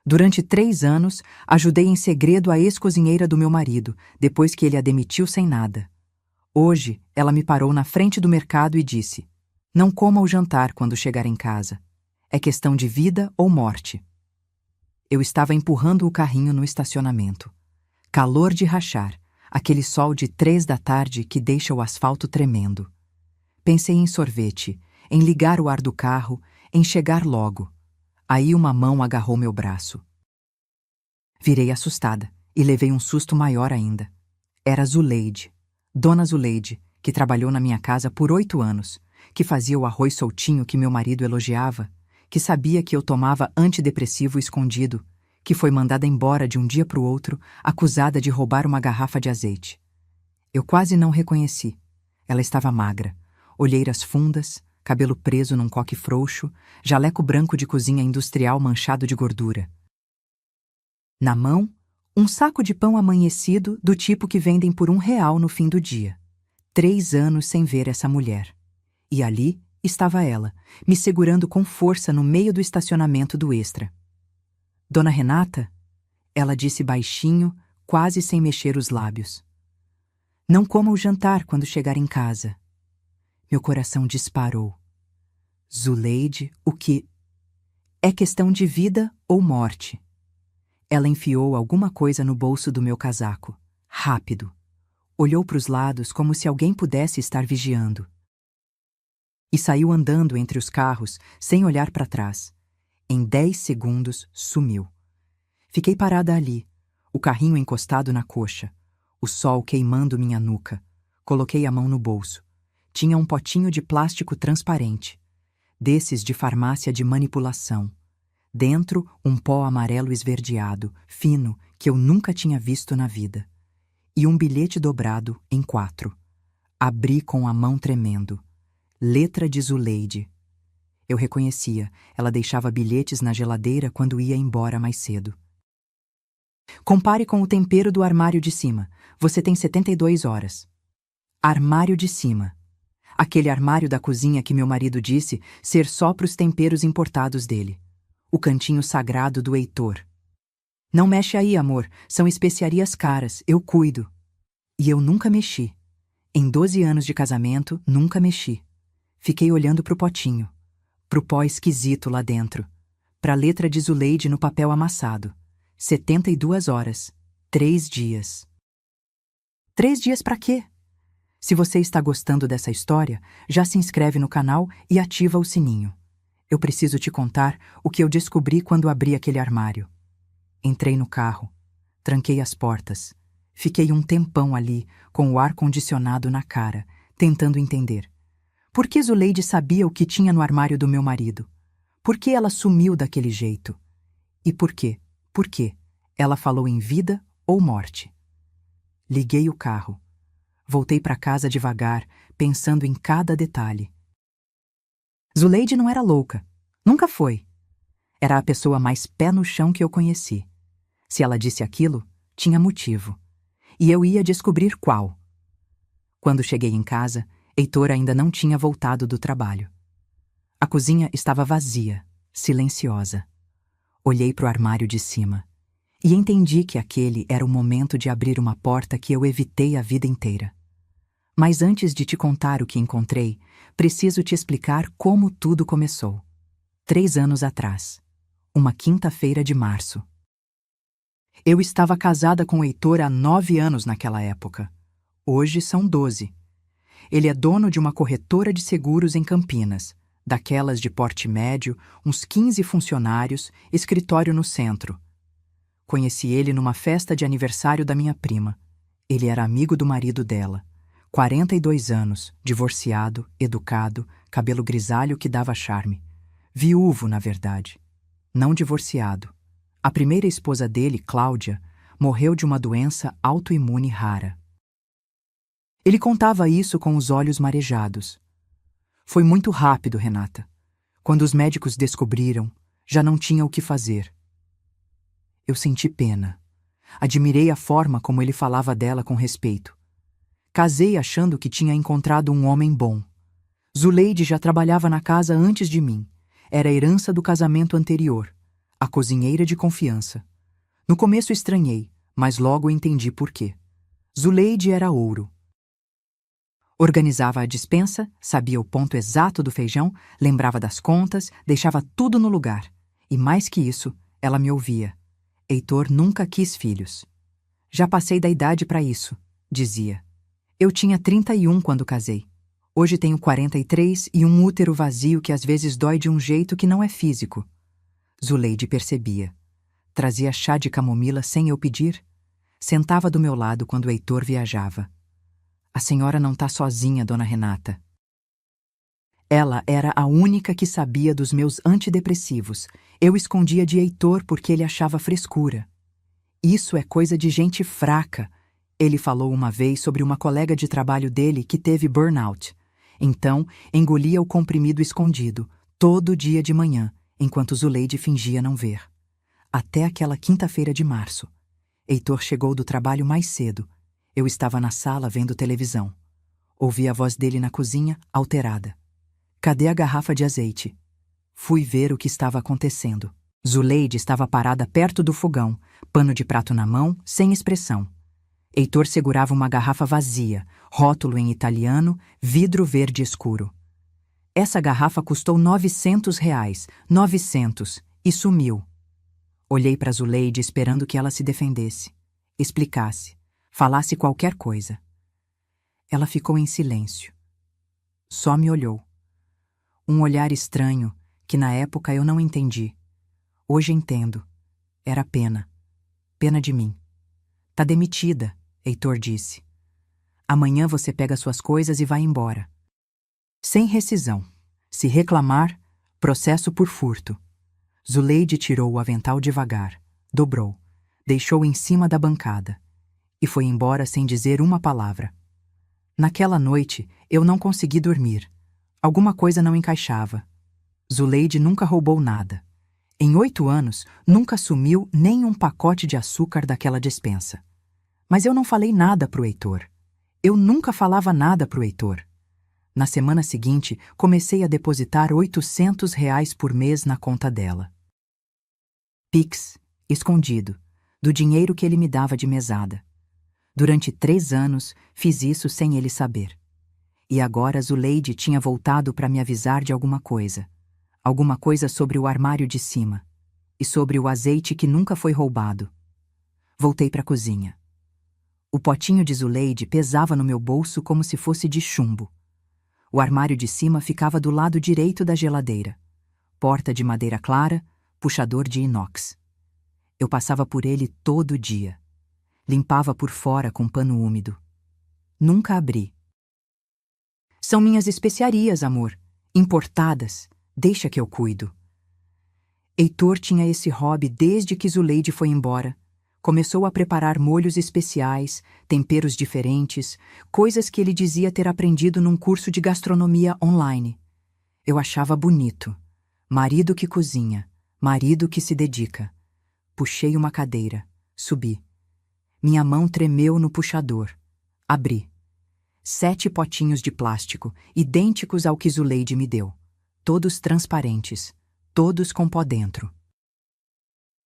Durante 3 anos, ajudei em segredo a ex-cozinheira do meu marido, depois que ele a demitiu sem nada. Hoje, ela me parou na frente do mercado e disse: "Não coma o jantar quando chegar em casa. É questão de vida ou morte." Eu estava empurrando o carrinho no estacionamento. Calor de rachar, aquele sol de 3 da tarde que deixa o asfalto tremendo. Pensei em sorvete, em ligar o ar do carro, em chegar logo. Aí uma mão agarrou meu braço. Virei assustada e levei um susto maior ainda. Era Zuleide, Dona Zuleide, que trabalhou na minha casa por 8 anos, que fazia o arroz soltinho que meu marido elogiava, que sabia que eu tomava antidepressivo escondido, que foi mandada embora de um dia para o outro, acusada de roubar uma garrafa de azeite. Eu quase não reconheci. Ela estava magra, olheiras fundas, cabelo preso num coque frouxo, jaleco branco de cozinha industrial manchado de gordura. Na mão, um saco de pão amanhecido do tipo que vendem por R$1 no fim do dia. 3 anos sem ver essa mulher. E ali estava ela, me segurando com força no meio do estacionamento do Extra. "Dona Renata?" Ela disse baixinho, quase sem mexer os lábios. "Não coma o jantar quando chegar em casa." Meu coração disparou. Zuleide, o que? É questão de vida ou morte. Ela enfiou alguma coisa no bolso do meu casaco. Rápido. Olhou para os lados como se alguém pudesse estar vigiando. E saiu andando entre os carros, sem olhar para trás. Em 10 segundos, sumiu. Fiquei parada ali, o carrinho encostado na coxa, o sol queimando minha nuca. Coloquei a mão no bolso. Tinha um potinho de plástico transparente, desses de farmácia de manipulação. Dentro, um pó amarelo esverdeado, fino, que eu nunca tinha visto na vida. E um bilhete dobrado em 4. Abri com a mão tremendo. Letra de Zuleide. Eu reconhecia, ela deixava bilhetes na geladeira quando ia embora mais cedo. "Compare com o tempero do armário de cima. Você tem 72 horas. Armário de cima. Aquele armário da cozinha que meu marido disse ser só para os temperos importados dele. O cantinho sagrado do Heitor. "Não mexe aí, amor. São especiarias caras. Eu cuido." E eu nunca mexi. Em 12 anos de casamento, nunca mexi. Fiquei olhando pro potinho. Pro pó esquisito lá dentro. Pra letra de Zuleide no papel amassado. 72 horas. 3 dias. 3 dias pra quê? Se você está gostando dessa história, já se inscreve no canal e ativa o sininho. Eu preciso te contar o que eu descobri quando abri aquele armário. Entrei no carro, tranquei as portas, fiquei um tempão ali, com o ar-condicionado na cara, tentando entender. Por que Zuleide sabia o que tinha no armário do meu marido? Por que ela sumiu daquele jeito? E por quê? Por quê? Ela falou em vida ou morte. Liguei o carro. Voltei para casa devagar, pensando em cada detalhe. Zuleide não era louca. Nunca foi. Era a pessoa mais pé no chão que eu conheci. Se ela disse aquilo, tinha motivo. E eu ia descobrir qual. Quando cheguei em casa, Heitor ainda não tinha voltado do trabalho. A cozinha estava vazia, silenciosa. Olhei para o armário de cima e entendi que aquele era o momento de abrir uma porta que eu evitei a vida inteira. Mas antes de te contar o que encontrei, preciso te explicar como tudo começou. 3 anos atrás, uma quinta-feira de março. Eu estava casada com o Heitor há 9 anos naquela época. Hoje são 12. Ele é dono de uma corretora de seguros em Campinas, daquelas de porte médio, uns 15 funcionários, escritório no centro. Conheci ele numa festa de aniversário da minha prima. Ele era amigo do marido dela. 42 anos, divorciado, educado, cabelo grisalho que dava charme. Viúvo, na verdade. Não divorciado. A primeira esposa dele, Cláudia, morreu de uma doença autoimune rara. Ele contava isso com os olhos marejados. Foi muito rápido, Renata. Quando os médicos descobriram, já não tinha o que fazer. Eu senti pena. Admirei a forma como ele falava dela com respeito. Casei achando que tinha encontrado um homem bom. Zuleide já trabalhava na casa antes de mim. Era herança do casamento anterior. a cozinheira de confiança. No começo estranhei, mas logo entendi por quê. Zuleide era ouro. Organizava a despensa, sabia o ponto exato do feijão, lembrava das contas, deixava tudo no lugar. E mais que isso, ela me ouvia. Heitor nunca quis filhos. Já passei da idade para isso, dizia. Eu tinha 31 quando casei. Hoje tenho 43 e um útero vazio que às vezes dói de um jeito que não é físico. Zuleide percebia. Trazia chá de camomila sem eu pedir. Sentava do meu lado quando Heitor viajava. A senhora não está sozinha, dona Renata. Ela era a única que sabia dos meus antidepressivos. Eu escondia de Heitor porque ele achava frescura. Isso é coisa de gente fraca. Ele falou uma vez sobre uma colega de trabalho dele que teve burnout. Então, engolia o comprimido escondido, todo dia de manhã, enquanto Zuleide fingia não ver. Até aquela quinta-feira de março. Heitor chegou do trabalho mais cedo. Eu estava na sala vendo televisão. Ouvi a voz dele na cozinha, alterada. Cadê a garrafa de azeite? Fui ver o que estava acontecendo. Zuleide estava parada perto do fogão, pano de prato na mão, sem expressão. Heitor segurava uma garrafa vazia, rótulo em italiano, vidro verde escuro. Essa garrafa custou R$ 900, 900, e sumiu. Olhei para Zuleide esperando que ela se defendesse, explicasse, falasse qualquer coisa. Ela ficou em silêncio. Só me olhou. Um olhar estranho, que na época eu não entendi. Hoje entendo. Era pena. Pena de mim. Tá demitida, Heitor disse. Amanhã você pega suas coisas e vai embora. Sem rescisão. Se reclamar, processo por furto. Zuleide tirou o avental devagar, dobrou, deixou em cima da bancada e foi embora sem dizer uma palavra. Naquela noite, eu não consegui dormir. Alguma coisa não encaixava. Zuleide nunca roubou nada. Em 8 anos, nunca sumiu nem um pacote de açúcar daquela despensa. Mas eu não falei nada pro Heitor. Eu nunca falava nada pro Heitor. Na semana seguinte, comecei a depositar R$ 800 por mês na conta dela. Pix, escondido, do dinheiro que ele me dava de mesada. Durante 3 anos, fiz isso sem ele saber. E agora Zuleide tinha voltado para me avisar de alguma coisa. Alguma coisa sobre o armário de cima. E sobre o azeite que nunca foi roubado. Voltei para a cozinha. O potinho de Zuleide pesava no meu bolso como se fosse de chumbo. O armário de cima ficava do lado direito da geladeira. Porta de madeira clara, puxador de inox. Eu passava por ele todo dia. Limpava por fora com pano úmido. Nunca abri. São minhas especiarias, amor. Importadas. Deixa que eu cuido. Heitor tinha esse hobby desde que Zuleide foi embora. Começou a preparar molhos especiais, temperos diferentes, coisas que ele dizia ter aprendido num curso de gastronomia online. Eu achava bonito. Marido que cozinha, marido que se dedica. Puxei uma cadeira, subi. Minha mão tremeu no puxador. Abri. 7 potinhos de plástico, idênticos ao que Zuleide me deu. Todos transparentes, todos com pó dentro.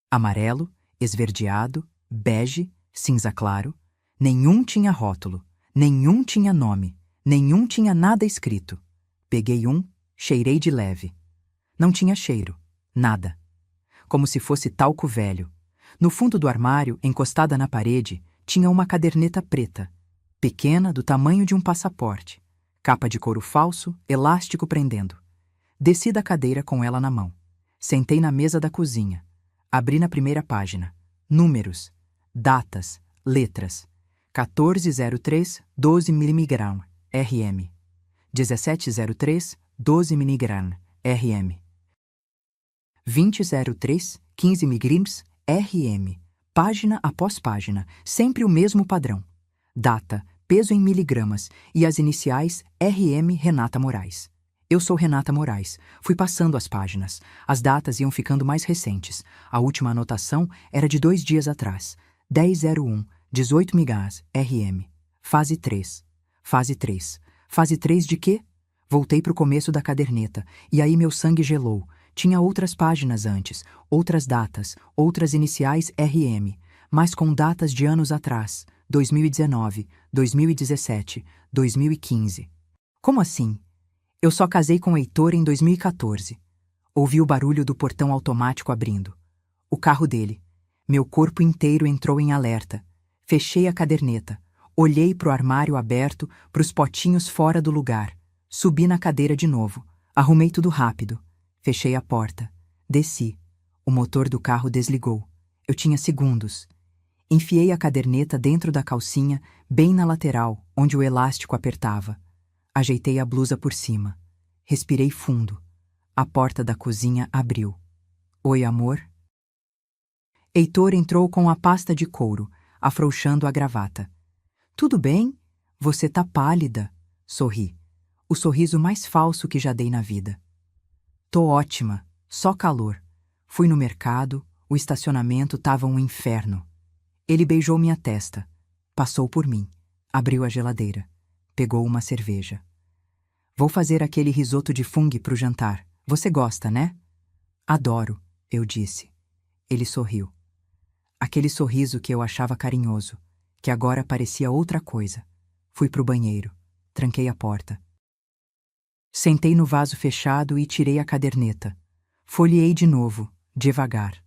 Amarelo, esverdeado, bege, cinza claro. Nenhum tinha rótulo, nenhum tinha nome, nenhum tinha nada escrito. Peguei um, cheirei de leve. Não tinha cheiro, nada. Como se fosse talco velho. No fundo do armário, encostada na parede, tinha uma caderneta preta, pequena, do tamanho de um passaporte, capa de couro falso, elástico prendendo. Desci da cadeira com ela na mão. Sentei na mesa da cozinha. Abri na primeira página. Números, datas, letras. 1403, 12 mg, RM. 1703, 12 mg, RM. 2003, 15 mg, RM. Página após página, sempre o mesmo padrão. Data, peso em miligramas e as iniciais RM Renata Moraes. Eu sou Renata Moraes. Fui passando as páginas. As datas iam ficando mais recentes. A última anotação era de 2 dias atrás. 1001, 18 mg, RM. Fase 3. Fase 3. Fase 3 de quê? Voltei para o começo da caderneta. E aí meu sangue gelou. Tinha outras páginas antes, outras datas, outras iniciais RM, mas com datas de anos atrás, 2019, 2017, 2015. Como assim? Eu só casei com Heitor em 2014. Ouvi o barulho do portão automático abrindo. O carro dele. Meu corpo inteiro entrou em alerta. Fechei a caderneta. Olhei para o armário aberto, para os potinhos fora do lugar. Subi na cadeira de novo. Arrumei tudo rápido. Fechei a porta. Desci. O motor do carro desligou. Eu tinha segundos. Enfiei a caderneta dentro da calcinha, bem na lateral, onde o elástico apertava. Ajeitei a blusa por cima. Respirei fundo. A porta da cozinha abriu. Oi, amor? Heitor entrou com a pasta de couro, afrouxando a gravata. Tudo bem? Você tá pálida. Sorri. O sorriso mais falso que já dei na vida. Tô ótima, só calor. Fui no mercado, o estacionamento tava um inferno. Ele beijou minha testa. Passou por mim. Abriu a geladeira. Pegou uma cerveja. Vou fazer aquele risoto de fungo pro jantar. Você gosta, né? Adoro, eu disse. Ele sorriu. Aquele sorriso que eu achava carinhoso, que agora parecia outra coisa. Fui pro banheiro. Tranquei a porta. Sentei no vaso fechado e tirei a caderneta. Folheei de novo, devagar.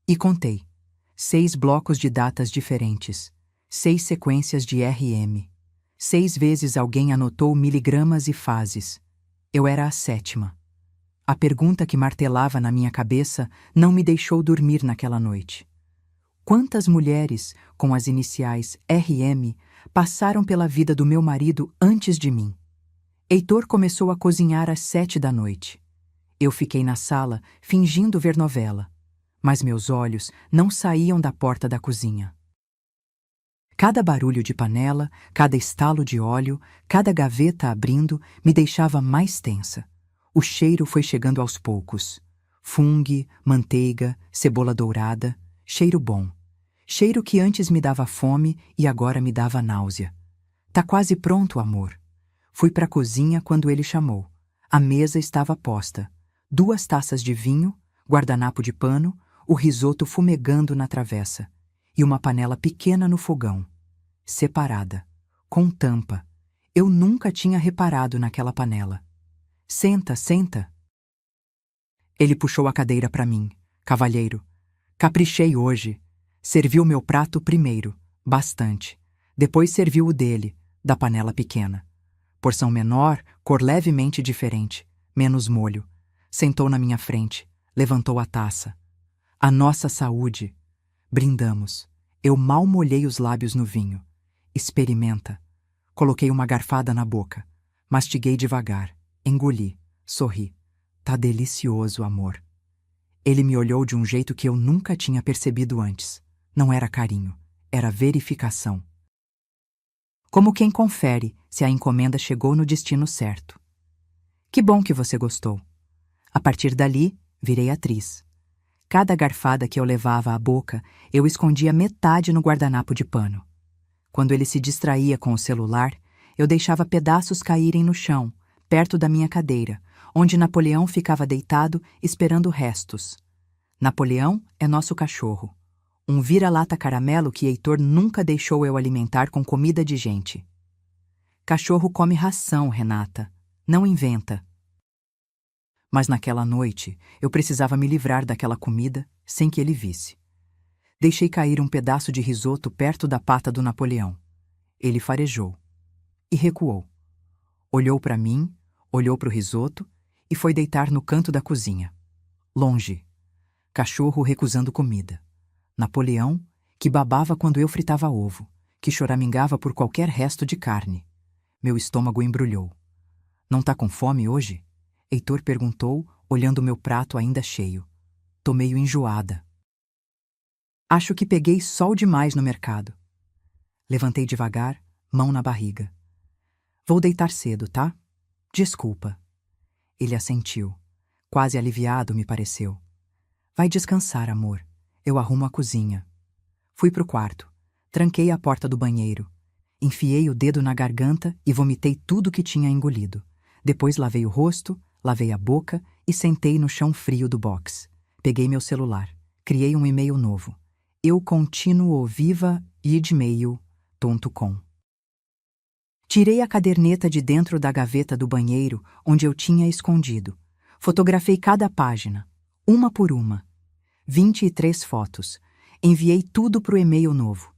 E contei. 6 blocos de datas diferentes. 6 sequências de RM. 6 vezes alguém anotou miligramas e fases. Eu era a 7ª. A pergunta que martelava na minha cabeça não me deixou dormir naquela noite. Quantas mulheres, com as iniciais RM, passaram pela vida do meu marido antes de mim? Heitor começou a cozinhar às 7 da noite. Eu fiquei na sala, fingindo ver novela. Mas meus olhos não saíam da porta da cozinha. Cada barulho de panela, cada estalo de óleo, cada gaveta abrindo me deixava mais tensa. O cheiro foi chegando aos poucos. Fungo, manteiga, cebola dourada, cheiro bom. Cheiro que antes me dava fome e agora me dava náusea. Tá quase pronto, amor. Fui para a cozinha quando ele chamou. A mesa estava posta. 2 taças de vinho, guardanapo de pano, o risoto fumegando na travessa. E uma panela pequena no fogão. Separada. Com tampa. Eu nunca tinha reparado naquela panela. Senta, senta. Ele puxou a cadeira para mim. Cavalheiro. Caprichei hoje. Serviu meu prato primeiro. Bastante. Depois serviu o dele, da panela pequena. Porção menor, cor levemente diferente. Menos molho. Sentou na minha frente. Levantou a taça. A nossa saúde. Brindamos. Eu mal molhei os lábios no vinho. Experimenta. Coloquei uma garfada na boca. Mastiguei devagar. Engoli. Sorri. Tá delicioso, amor. Ele me olhou de um jeito que eu nunca tinha percebido antes. Não era carinho. Era verificação. Como quem confere se a encomenda chegou no destino certo. Que bom que você gostou. A partir dali, virei atriz. Cada garfada que eu levava à boca, eu escondia metade no guardanapo de pano. Quando ele se distraía com o celular, eu deixava pedaços caírem no chão, perto da minha cadeira, onde Napoleão ficava deitado esperando restos. Napoleão é nosso cachorro. Um vira-lata caramelo que Heitor nunca deixou eu alimentar com comida de gente. Cachorro come ração, Renata. Não inventa. Mas naquela noite, eu precisava me livrar daquela comida sem que ele visse. Deixei cair um pedaço de risoto perto da pata do Napoleão. Ele farejou. E recuou. Olhou para mim, olhou para o risoto e foi deitar no canto da cozinha. Longe. Cachorro recusando comida. Napoleão, que babava quando eu fritava ovo, que choramingava por qualquer resto de carne. Meu estômago embrulhou. Não tá com fome hoje? Heitor perguntou, olhando meu prato ainda cheio. Tô meio enjoada. Acho que peguei sol demais no mercado. Levantei devagar, mão na barriga. Vou deitar cedo, tá? Desculpa. Ele assentiu. Quase aliviado, me pareceu. Vai descansar, amor. Eu arrumo a cozinha. Fui pro quarto. Tranquei a porta do banheiro. Enfiei o dedo na garganta e vomitei tudo que tinha engolido. Depois lavei o rosto, lavei a boca e sentei no chão frio do box. Peguei meu celular. Criei um e-mail novo. eucontinuoviva@gmail.com. Tirei a caderneta de dentro da gaveta do banheiro, onde eu tinha escondido. Fotografei cada página, uma por uma. 23 fotos. Enviei tudo para o e-mail novo.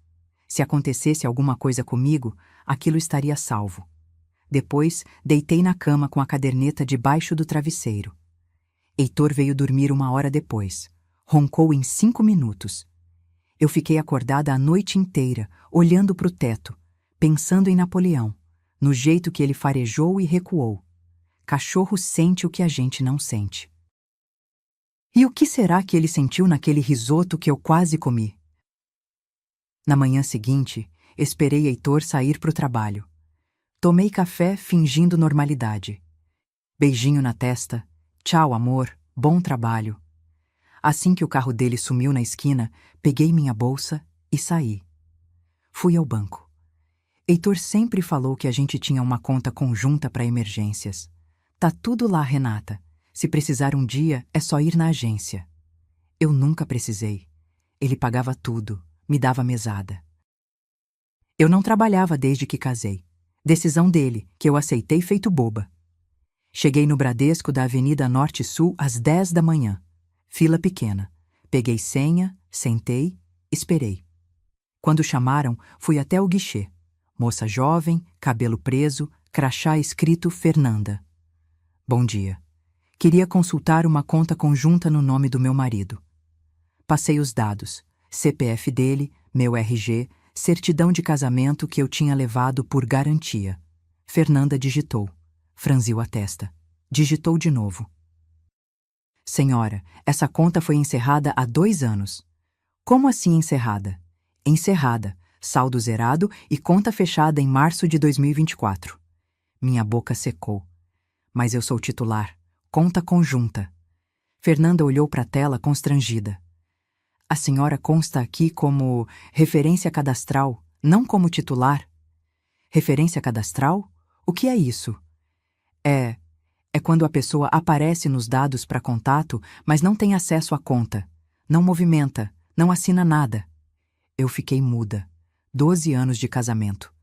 Se acontecesse alguma coisa comigo, aquilo estaria salvo. Depois, deitei na cama com a caderneta debaixo do travesseiro. Heitor veio dormir 1 hora depois. Roncou em 5 minutos. Eu fiquei acordada a noite inteira, olhando para o teto, pensando em Napoleão, no jeito que ele farejou e recuou. Cachorro sente o que a gente não sente. E o que será que ele sentiu naquele risoto que eu quase comi? Na manhã seguinte, esperei Heitor sair para o trabalho. Tomei café fingindo normalidade. Beijinho na testa. Tchau, amor. Bom trabalho. Assim que o carro dele sumiu na esquina, peguei minha bolsa e saí. Fui ao banco. Heitor sempre falou que a gente tinha uma conta conjunta para emergências. Tá tudo lá, Renata. Se precisar um dia, é só ir na agência. Eu nunca precisei. Ele pagava tudo, me dava mesada. Eu não trabalhava desde que casei. Decisão dele, que eu aceitei feito boba. Cheguei no Bradesco da Avenida Norte-Sul às 10 da manhã. Fila pequena. Peguei senha, sentei, esperei. Quando chamaram, fui até o guichê. Moça jovem, cabelo preso, crachá escrito Fernanda. Bom dia. Queria consultar uma conta conjunta no nome do meu marido. Passei os dados, CPF dele, meu RG, certidão de casamento que eu tinha levado por garantia. Fernanda digitou. Franziu a testa. Digitou de novo. Senhora, essa conta foi encerrada há 2 anos. Como assim encerrada? Encerrada, saldo zerado e conta fechada em março de 2024. Minha boca secou. Mas eu sou titular. Conta conjunta. Fernanda olhou para a tela constrangida. A senhora consta aqui como referência cadastral, não como titular. Referência cadastral? O que é isso? É quando a pessoa aparece nos dados para contato, mas não tem acesso à conta. Não movimenta, não assina nada. Eu fiquei muda. 12 anos de casamento.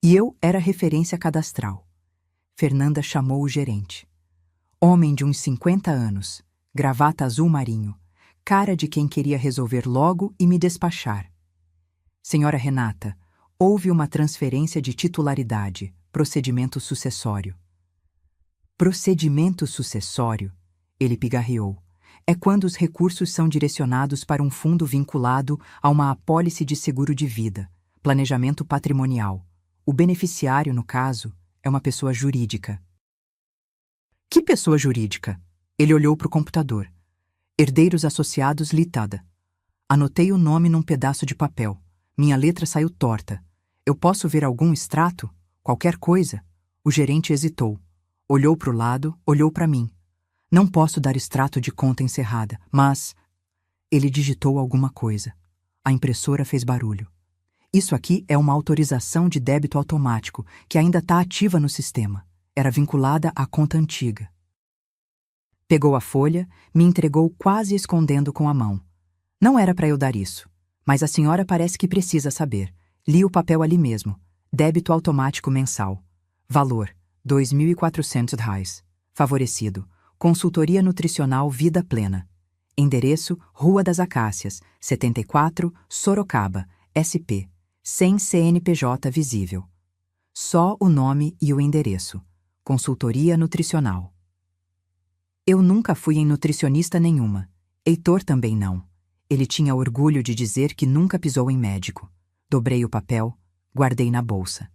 E eu era referência cadastral. Fernanda chamou o gerente. Homem de uns 50 anos, gravata azul marinho, cara de quem queria resolver logo e me despachar. Senhora Renata, houve uma transferência de titularidade, procedimento sucessório. Procedimento sucessório, ele pigarreou, é quando os recursos são direcionados para um fundo vinculado a uma apólice de seguro de vida, planejamento patrimonial. O beneficiário, no caso, é uma pessoa jurídica. Que pessoa jurídica? Ele olhou para o computador. Herdeiros Associados Limitada. Anotei o nome num pedaço de papel. Minha letra saiu torta. Eu posso ver algum extrato? Qualquer coisa? O gerente hesitou. Olhou para o lado, olhou para mim. Não posso dar extrato de conta encerrada, mas... Ele digitou alguma coisa. A impressora fez barulho. Isso aqui é uma autorização de débito automático, que ainda está ativa no sistema. Era vinculada à conta antiga. Pegou a folha, me entregou quase escondendo com a mão. Não era para eu dar isso, mas a senhora parece que precisa saber. Li o papel ali mesmo. Débito automático mensal. Valor, R$ 2.400. Favorecido. Consultoria Nutricional Vida Plena. Endereço, Rua das Acácias, 74, Sorocaba, SP. Sem CNPJ visível. Só o nome e o endereço. Consultoria Nutricional. Eu nunca fui em nutricionista nenhuma. Heitor também não. Ele tinha orgulho de dizer que nunca pisou em médico. Dobrei o papel, guardei na bolsa.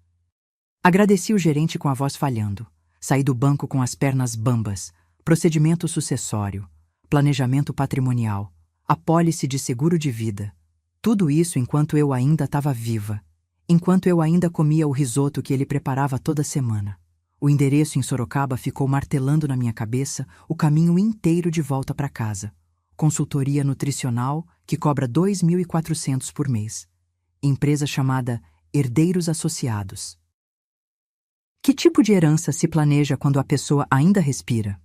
Agradeci o gerente com a voz falhando. Saí do banco com as pernas bambas. Procedimento sucessório. Planejamento patrimonial. Apólice de seguro de vida. Tudo isso enquanto eu ainda estava viva. Enquanto eu ainda comia o risoto que ele preparava toda semana. O endereço em Sorocaba ficou martelando na minha cabeça o caminho inteiro de volta para casa. Consultoria nutricional que cobra R$ 2.400 por mês. Empresa chamada Herdeiros Associados. Que tipo de herança se planeja quando a pessoa ainda respira?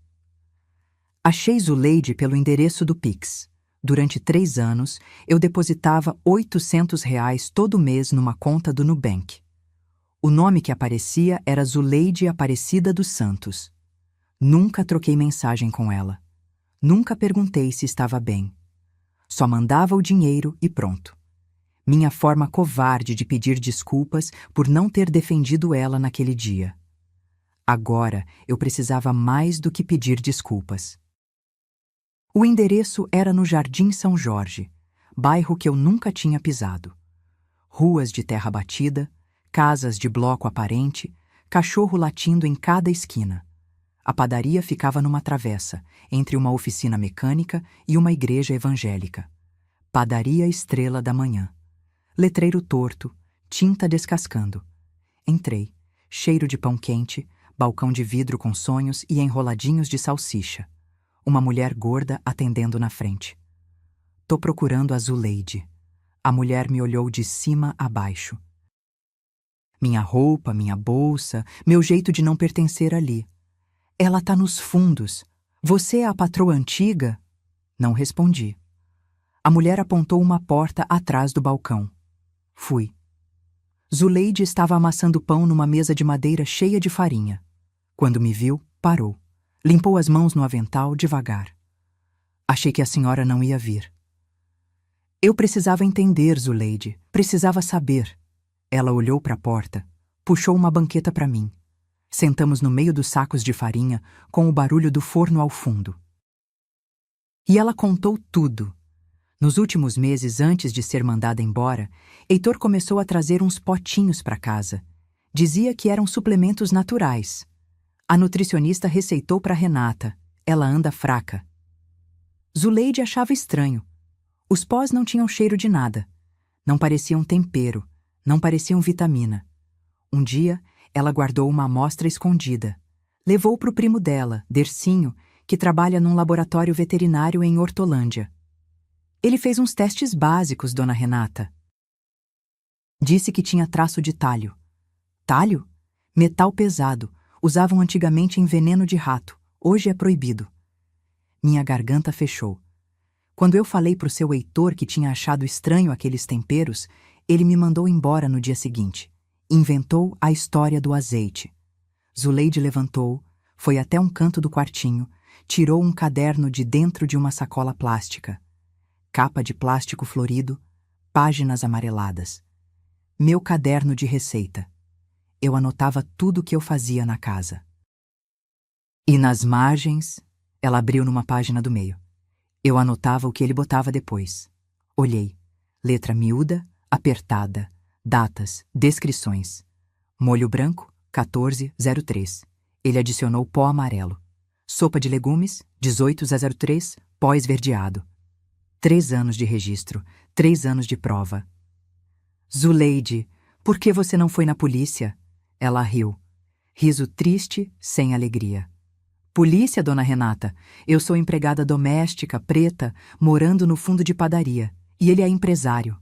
Achei Zuleide pelo endereço do Pix. Durante 3 anos, eu depositava R$ 800 todo mês numa conta do Nubank. O nome que aparecia era Zuleide Aparecida dos Santos. Nunca troquei mensagem com ela. Nunca perguntei se estava bem. Só mandava o dinheiro e pronto. Minha forma covarde de pedir desculpas por não ter defendido ela naquele dia. Agora eu precisava mais do que pedir desculpas. O endereço era no Jardim São Jorge, bairro que eu nunca tinha pisado. Ruas de terra batida, casas de bloco aparente, cachorro latindo em cada esquina. A padaria ficava numa travessa, entre uma oficina mecânica e uma igreja evangélica. Padaria Estrela da Manhã. Letreiro torto, tinta descascando. Entrei, cheiro de pão quente, balcão de vidro com sonhos e enroladinhos de salsicha. Uma mulher gorda atendendo na frente. Tô procurando a Zuleide. A mulher me olhou de cima a baixo. Minha roupa, minha bolsa, meu jeito de não pertencer ali. Ela tá nos fundos. Você é a patroa antiga? Não respondi. A mulher apontou uma porta atrás do balcão. Fui. Zuleide estava amassando pão numa mesa de madeira cheia de farinha. Quando me viu, parou. Limpou as mãos no avental devagar. Achei que a senhora não ia vir. Eu precisava entender, Zuleide. Precisava saber. Ela olhou para a porta, puxou uma banqueta para mim. Sentamos no meio dos sacos de farinha, com o barulho do forno ao fundo. E ela contou tudo. Nos últimos meses, antes de ser mandada embora, Heitor começou a trazer uns potinhos para casa. Dizia que eram suplementos naturais. A nutricionista receitou para Renata. Ela anda fraca. Zuleide achava estranho. Os pós não tinham cheiro de nada. Não pareciam tempero. Não pareciam vitamina. Um dia, ela guardou uma amostra escondida. Levou para o primo dela, Dercinho, que trabalha num laboratório veterinário em Hortolândia. Ele fez uns testes básicos, dona Renata. Disse que tinha traço de talho. Talho? Metal pesado. Usavam antigamente em veneno de rato. Hoje é proibido. Minha garganta fechou. Quando eu falei pro seu Heitor que tinha achado estranho aqueles temperos, ele me mandou embora no dia seguinte. Inventou a história do azeite. Zuleide levantou, foi até um canto do quartinho, tirou um caderno de dentro de uma sacola plástica. Capa de plástico florido, páginas amareladas. Meu caderno de receita. Eu anotava tudo o que eu fazia na casa. E nas margens, ela abriu numa página do meio. Eu anotava o que ele botava depois. Olhei. Letra miúda, apertada. Datas, descrições. Molho branco, 1403. Ele adicionou pó amarelo. Sopa de legumes, 1803, pó esverdeado. 3 anos de registro, 3 anos de prova. Zuleide, por que você não foi na polícia? Ela riu. Riso triste, sem alegria. Polícia, dona Renata. Eu sou empregada doméstica, preta, morando no fundo de padaria. E ele é empresário.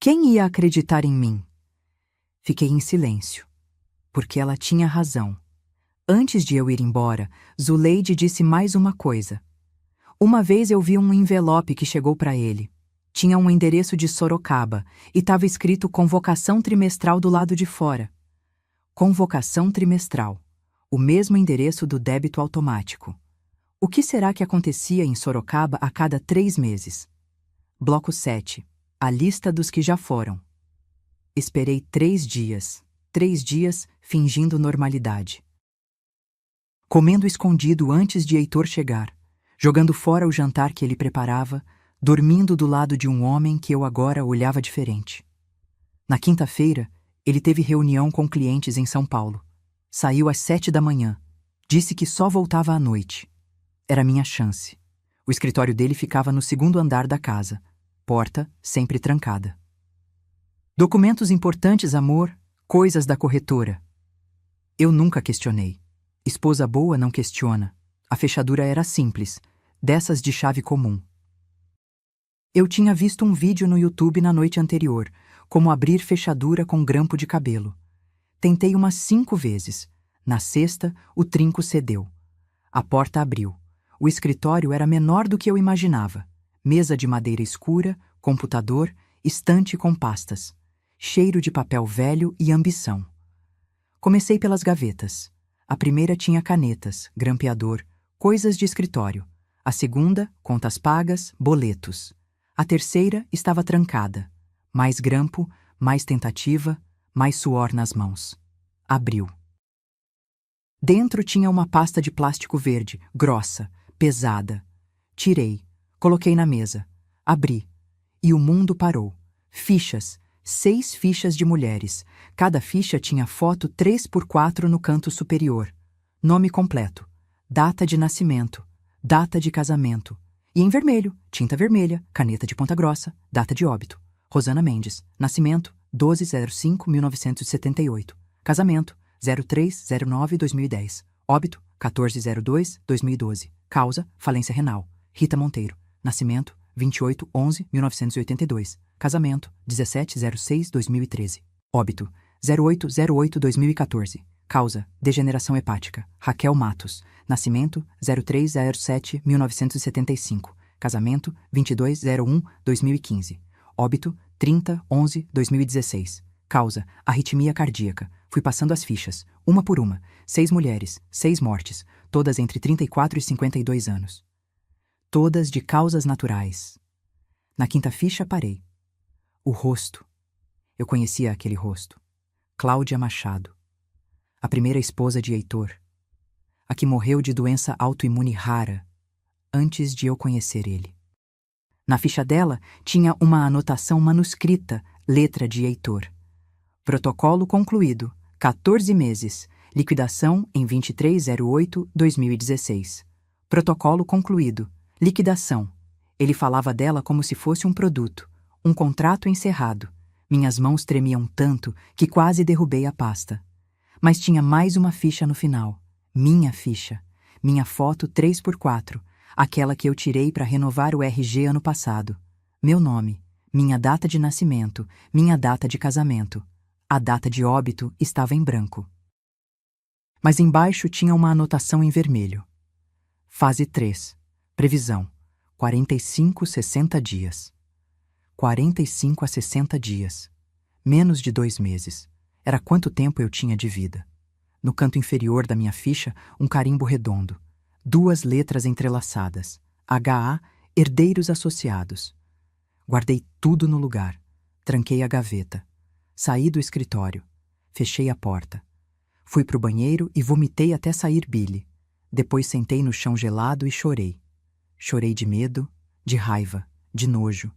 Quem ia acreditar em mim? Fiquei em silêncio. Porque ela tinha razão. Antes de eu ir embora, Zuleide disse mais uma coisa. Uma vez eu vi um envelope que chegou para ele. Tinha um endereço de Sorocaba e estava escrito convocação trimestral do lado de fora. Convocação trimestral. O mesmo endereço do débito automático. O que será que acontecia em Sorocaba a cada 3 meses? Bloco 7. A lista dos que já foram. Esperei 3 dias. 3 dias fingindo normalidade. Comendo escondido antes de Heitor chegar. Jogando fora o jantar que ele preparava, dormindo do lado de um homem que eu agora olhava diferente. Na quinta-feira, ele teve reunião com clientes em São Paulo. Saiu às 7 da manhã. Disse que só voltava à noite. Era minha chance. O escritório dele ficava no 2º andar da casa. Porta sempre trancada. Documentos importantes, amor, coisas da corretora. Eu nunca questionei. Esposa boa não questiona. A fechadura era simples, dessas de chave comum. Eu tinha visto um vídeo no YouTube na noite anterior, como abrir fechadura com grampo de cabelo. Tentei umas 5 vezes. Na sexta, o trinco cedeu. A porta abriu. O escritório era menor do que eu imaginava. Mesa de madeira escura, computador, estante com pastas. Cheiro de papel velho e ambição. Comecei pelas gavetas. A primeira tinha canetas, grampeador, coisas de escritório. A segunda, contas pagas, boletos. A terceira estava trancada. Mais grampo, mais tentativa, mais suor nas mãos. Abriu. Dentro tinha uma pasta de plástico verde, grossa, pesada. Tirei, coloquei na mesa, abri. E o mundo parou. Fichas, 6 fichas de mulheres. Cada ficha tinha foto 3x4 no canto superior. Nome completo, data de nascimento, data de casamento. E em vermelho, tinta vermelha, caneta de ponta grossa, data de óbito. Rosana Mendes, nascimento 12/05/1978. Casamento 03/09/2010. Óbito 14/02/2012. Causa, falência renal. Rita Monteiro. Nascimento 28/11/1982. Casamento 17/06/2013. Óbito 08/08/2014. Causa, degeneração hepática. Raquel Matos. Nascimento 03/07/1975. Casamento 22/01/2015. Óbito 30/11/2016. Causa, arritmia cardíaca. Fui passando as fichas, uma por uma. 6 mulheres, 6 mortes, todas entre 34 e 52 anos. Todas de causas naturais. Na quinta ficha parei. O rosto. Eu conhecia aquele rosto. Cláudia Machado. A primeira esposa de Heitor. A que morreu de doença autoimune rara, antes de eu conhecer ele. Na ficha dela tinha uma anotação manuscrita, letra de Heitor. Protocolo concluído, 14 meses, liquidação em 23/08/2016. Protocolo concluído, liquidação. Ele falava dela como se fosse um produto, um contrato encerrado. Minhas mãos tremiam tanto que quase derrubei a pasta. Mas tinha mais uma ficha no final. Minha ficha. Minha foto 3x4, aquela que eu tirei para renovar o RG ano passado. Meu nome, minha data de nascimento, minha data de casamento. A data de óbito estava em branco. Mas embaixo tinha uma anotação em vermelho. Fase 3. Previsão. 45-60 dias. 45 a 60 dias. Menos de 2 meses. Era quanto tempo eu tinha de vida. No canto inferior da minha ficha, um carimbo redondo. 2 letras entrelaçadas. HA, Herdeiros Associados. Guardei tudo no lugar. Tranquei a gaveta. Saí do escritório. Fechei a porta. Fui pro banheiro e vomitei até sair bile. Depois sentei no chão gelado e chorei. Chorei de medo, de raiva, de nojo.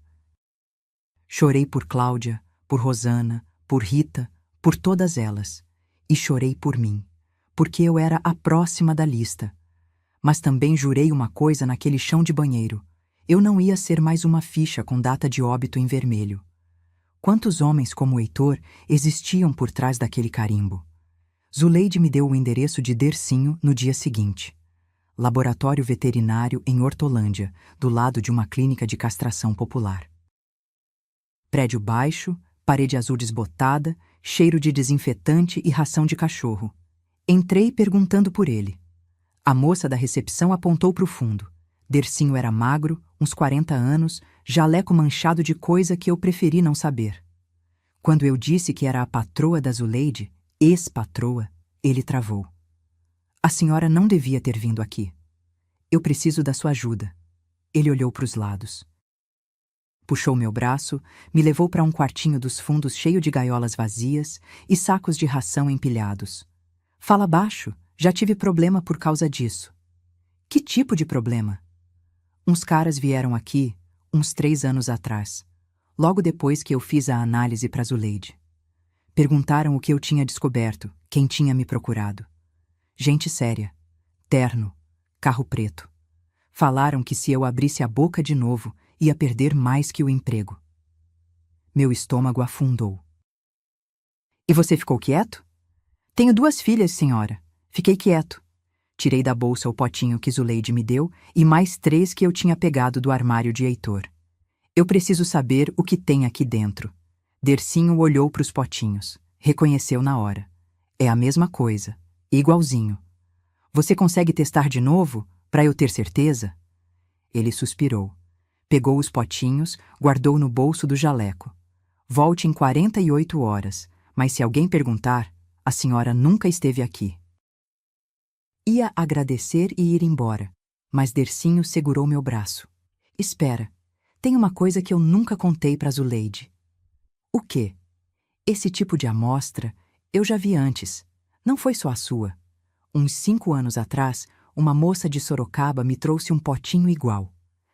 Chorei por Cláudia, por Rosana, por Rita, por todas elas. E chorei por mim, porque eu era a próxima da lista. Mas também jurei uma coisa naquele chão de banheiro. Eu não ia ser mais uma ficha com data de óbito em vermelho. Quantos homens como o Heitor existiam por trás daquele carimbo? Zuleide me deu o endereço de Dercinho no dia seguinte. Laboratório veterinário em Hortolândia, do lado de uma clínica de castração popular. Prédio baixo, parede azul desbotada, cheiro de desinfetante e ração de cachorro. Entrei perguntando por ele. A moça da recepção apontou para o fundo. Dercinho era magro, uns 40 anos, jaleco manchado de coisa que eu preferi não saber. Quando eu disse que era a patroa da Zuleide, ex-patroa, ele travou. A senhora não devia ter vindo aqui. Eu preciso da sua ajuda. Ele olhou para os lados. Puxou meu braço, me levou para um quartinho dos fundos cheio de gaiolas vazias e sacos de ração empilhados. Fala baixo, já tive problema por causa disso. Que tipo de problema? Uns caras vieram aqui, uns 3 anos atrás, logo depois que eu fiz a análise para Zuleide. Perguntaram o que eu tinha descoberto, quem tinha me procurado. Gente séria, terno, carro preto. Falaram que se eu abrisse a boca de novo, ia perder mais que o emprego. Meu estômago afundou. E você ficou quieto? Tenho 2 filhas, senhora. Fiquei quieto. Tirei da bolsa o potinho que Zuleide me deu e mais 3 que eu tinha pegado do armário de Heitor. Eu preciso saber o que tem aqui dentro. Dercinho olhou para os potinhos. Reconheceu na hora. É a mesma coisa. Igualzinho. Você consegue testar de novo? Para eu ter certeza? Ele suspirou. Pegou os potinhos, guardou no bolso do jaleco. Volte em 48 horas, mas se alguém perguntar, a senhora nunca esteve aqui. Ia agradecer e ir embora, mas Dercinho segurou meu braço. Espera, tem uma coisa que eu nunca contei para Zuleide. O quê? Esse tipo de amostra eu já vi antes. Não foi só a sua. Uns 5 anos atrás, uma moça de Sorocaba me trouxe um potinho igual.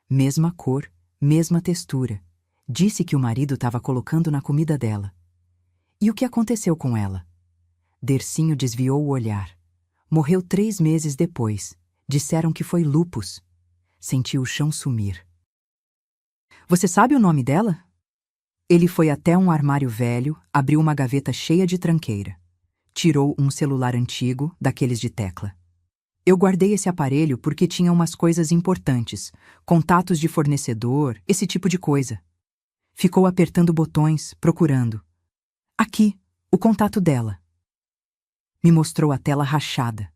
Mesma cor, mesma textura. Disse que o marido estava colocando na comida dela. E o que aconteceu com ela? Dercinho desviou o olhar. Morreu 3 meses depois. Disseram que foi lupus. Senti o chão sumir. Você sabe o nome dela? Ele foi até um armário velho, abriu uma gaveta cheia de tranqueira. Tirou um celular antigo, daqueles de tecla. Eu guardei esse aparelho porque tinha umas coisas importantes, contatos de fornecedor, esse tipo de coisa. Ficou apertando botões, procurando. Aqui, o contato dela. Me mostrou a tela rachada.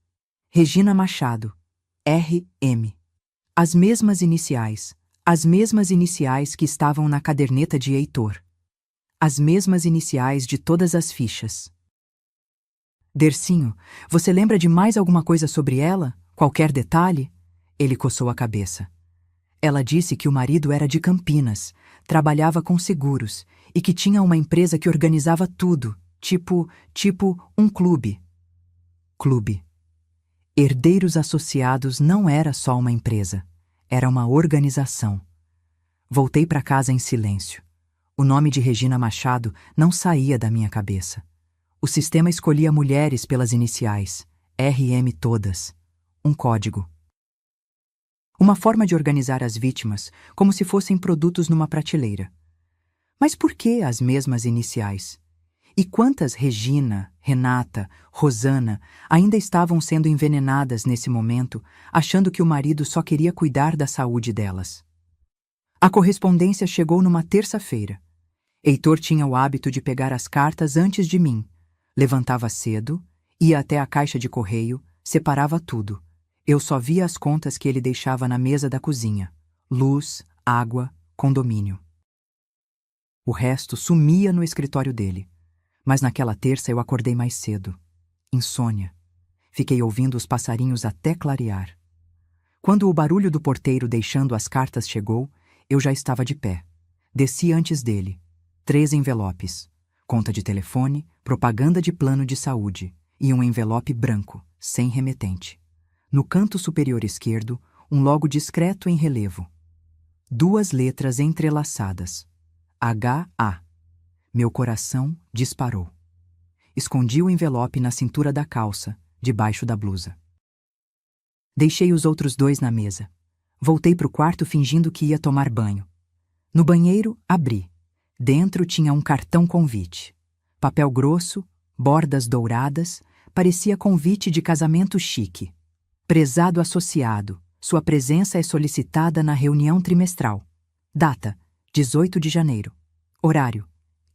Regina Machado, R.M. As mesmas iniciais que estavam na caderneta de Heitor. As mesmas iniciais de todas as fichas. Dercinho, você lembra de mais alguma coisa sobre ela? Qualquer detalhe? Ele coçou a cabeça. Ela disse que o marido era de Campinas, trabalhava com seguros e que tinha uma empresa que organizava tudo, tipo um clube. Clube. Herdeiros Associados não era só uma empresa, era uma organização. Voltei para casa em silêncio. O nome de Regina Machado não saía da minha cabeça. O sistema escolhia mulheres pelas iniciais, RM todas. Um código. Uma forma de organizar as vítimas como se fossem produtos numa prateleira. Mas por que as mesmas iniciais? E quantas Regina, Renata, Rosana ainda estavam sendo envenenadas nesse momento, achando que o marido só queria cuidar da saúde delas? A correspondência chegou numa terça-feira. Heitor tinha o hábito de pegar as cartas antes de mim. Levantava cedo, ia até a caixa de correio, separava tudo. Eu só via as contas que ele deixava na mesa da cozinha. Luz, água, condomínio. O resto sumia no escritório dele. Mas naquela terça eu acordei mais cedo. Insônia. Fiquei ouvindo os passarinhos até clarear. Quando o barulho do porteiro deixando as cartas chegou, eu já estava de pé. Desci antes dele. 3 envelopes. Conta de telefone, propaganda de plano de saúde e um envelope branco, sem remetente. No canto superior esquerdo, um logo discreto em relevo. 2 letras entrelaçadas. H.A. Meu coração disparou. Escondi o envelope na cintura da calça, debaixo da blusa. Deixei os outros 2 na mesa. Voltei para o quarto fingindo que ia tomar banho. No banheiro, abri. Dentro tinha um cartão convite. Papel grosso, bordas douradas, parecia convite de casamento chique. Prezado associado, sua presença é solicitada na reunião trimestral. Data: 18 de janeiro. Horário: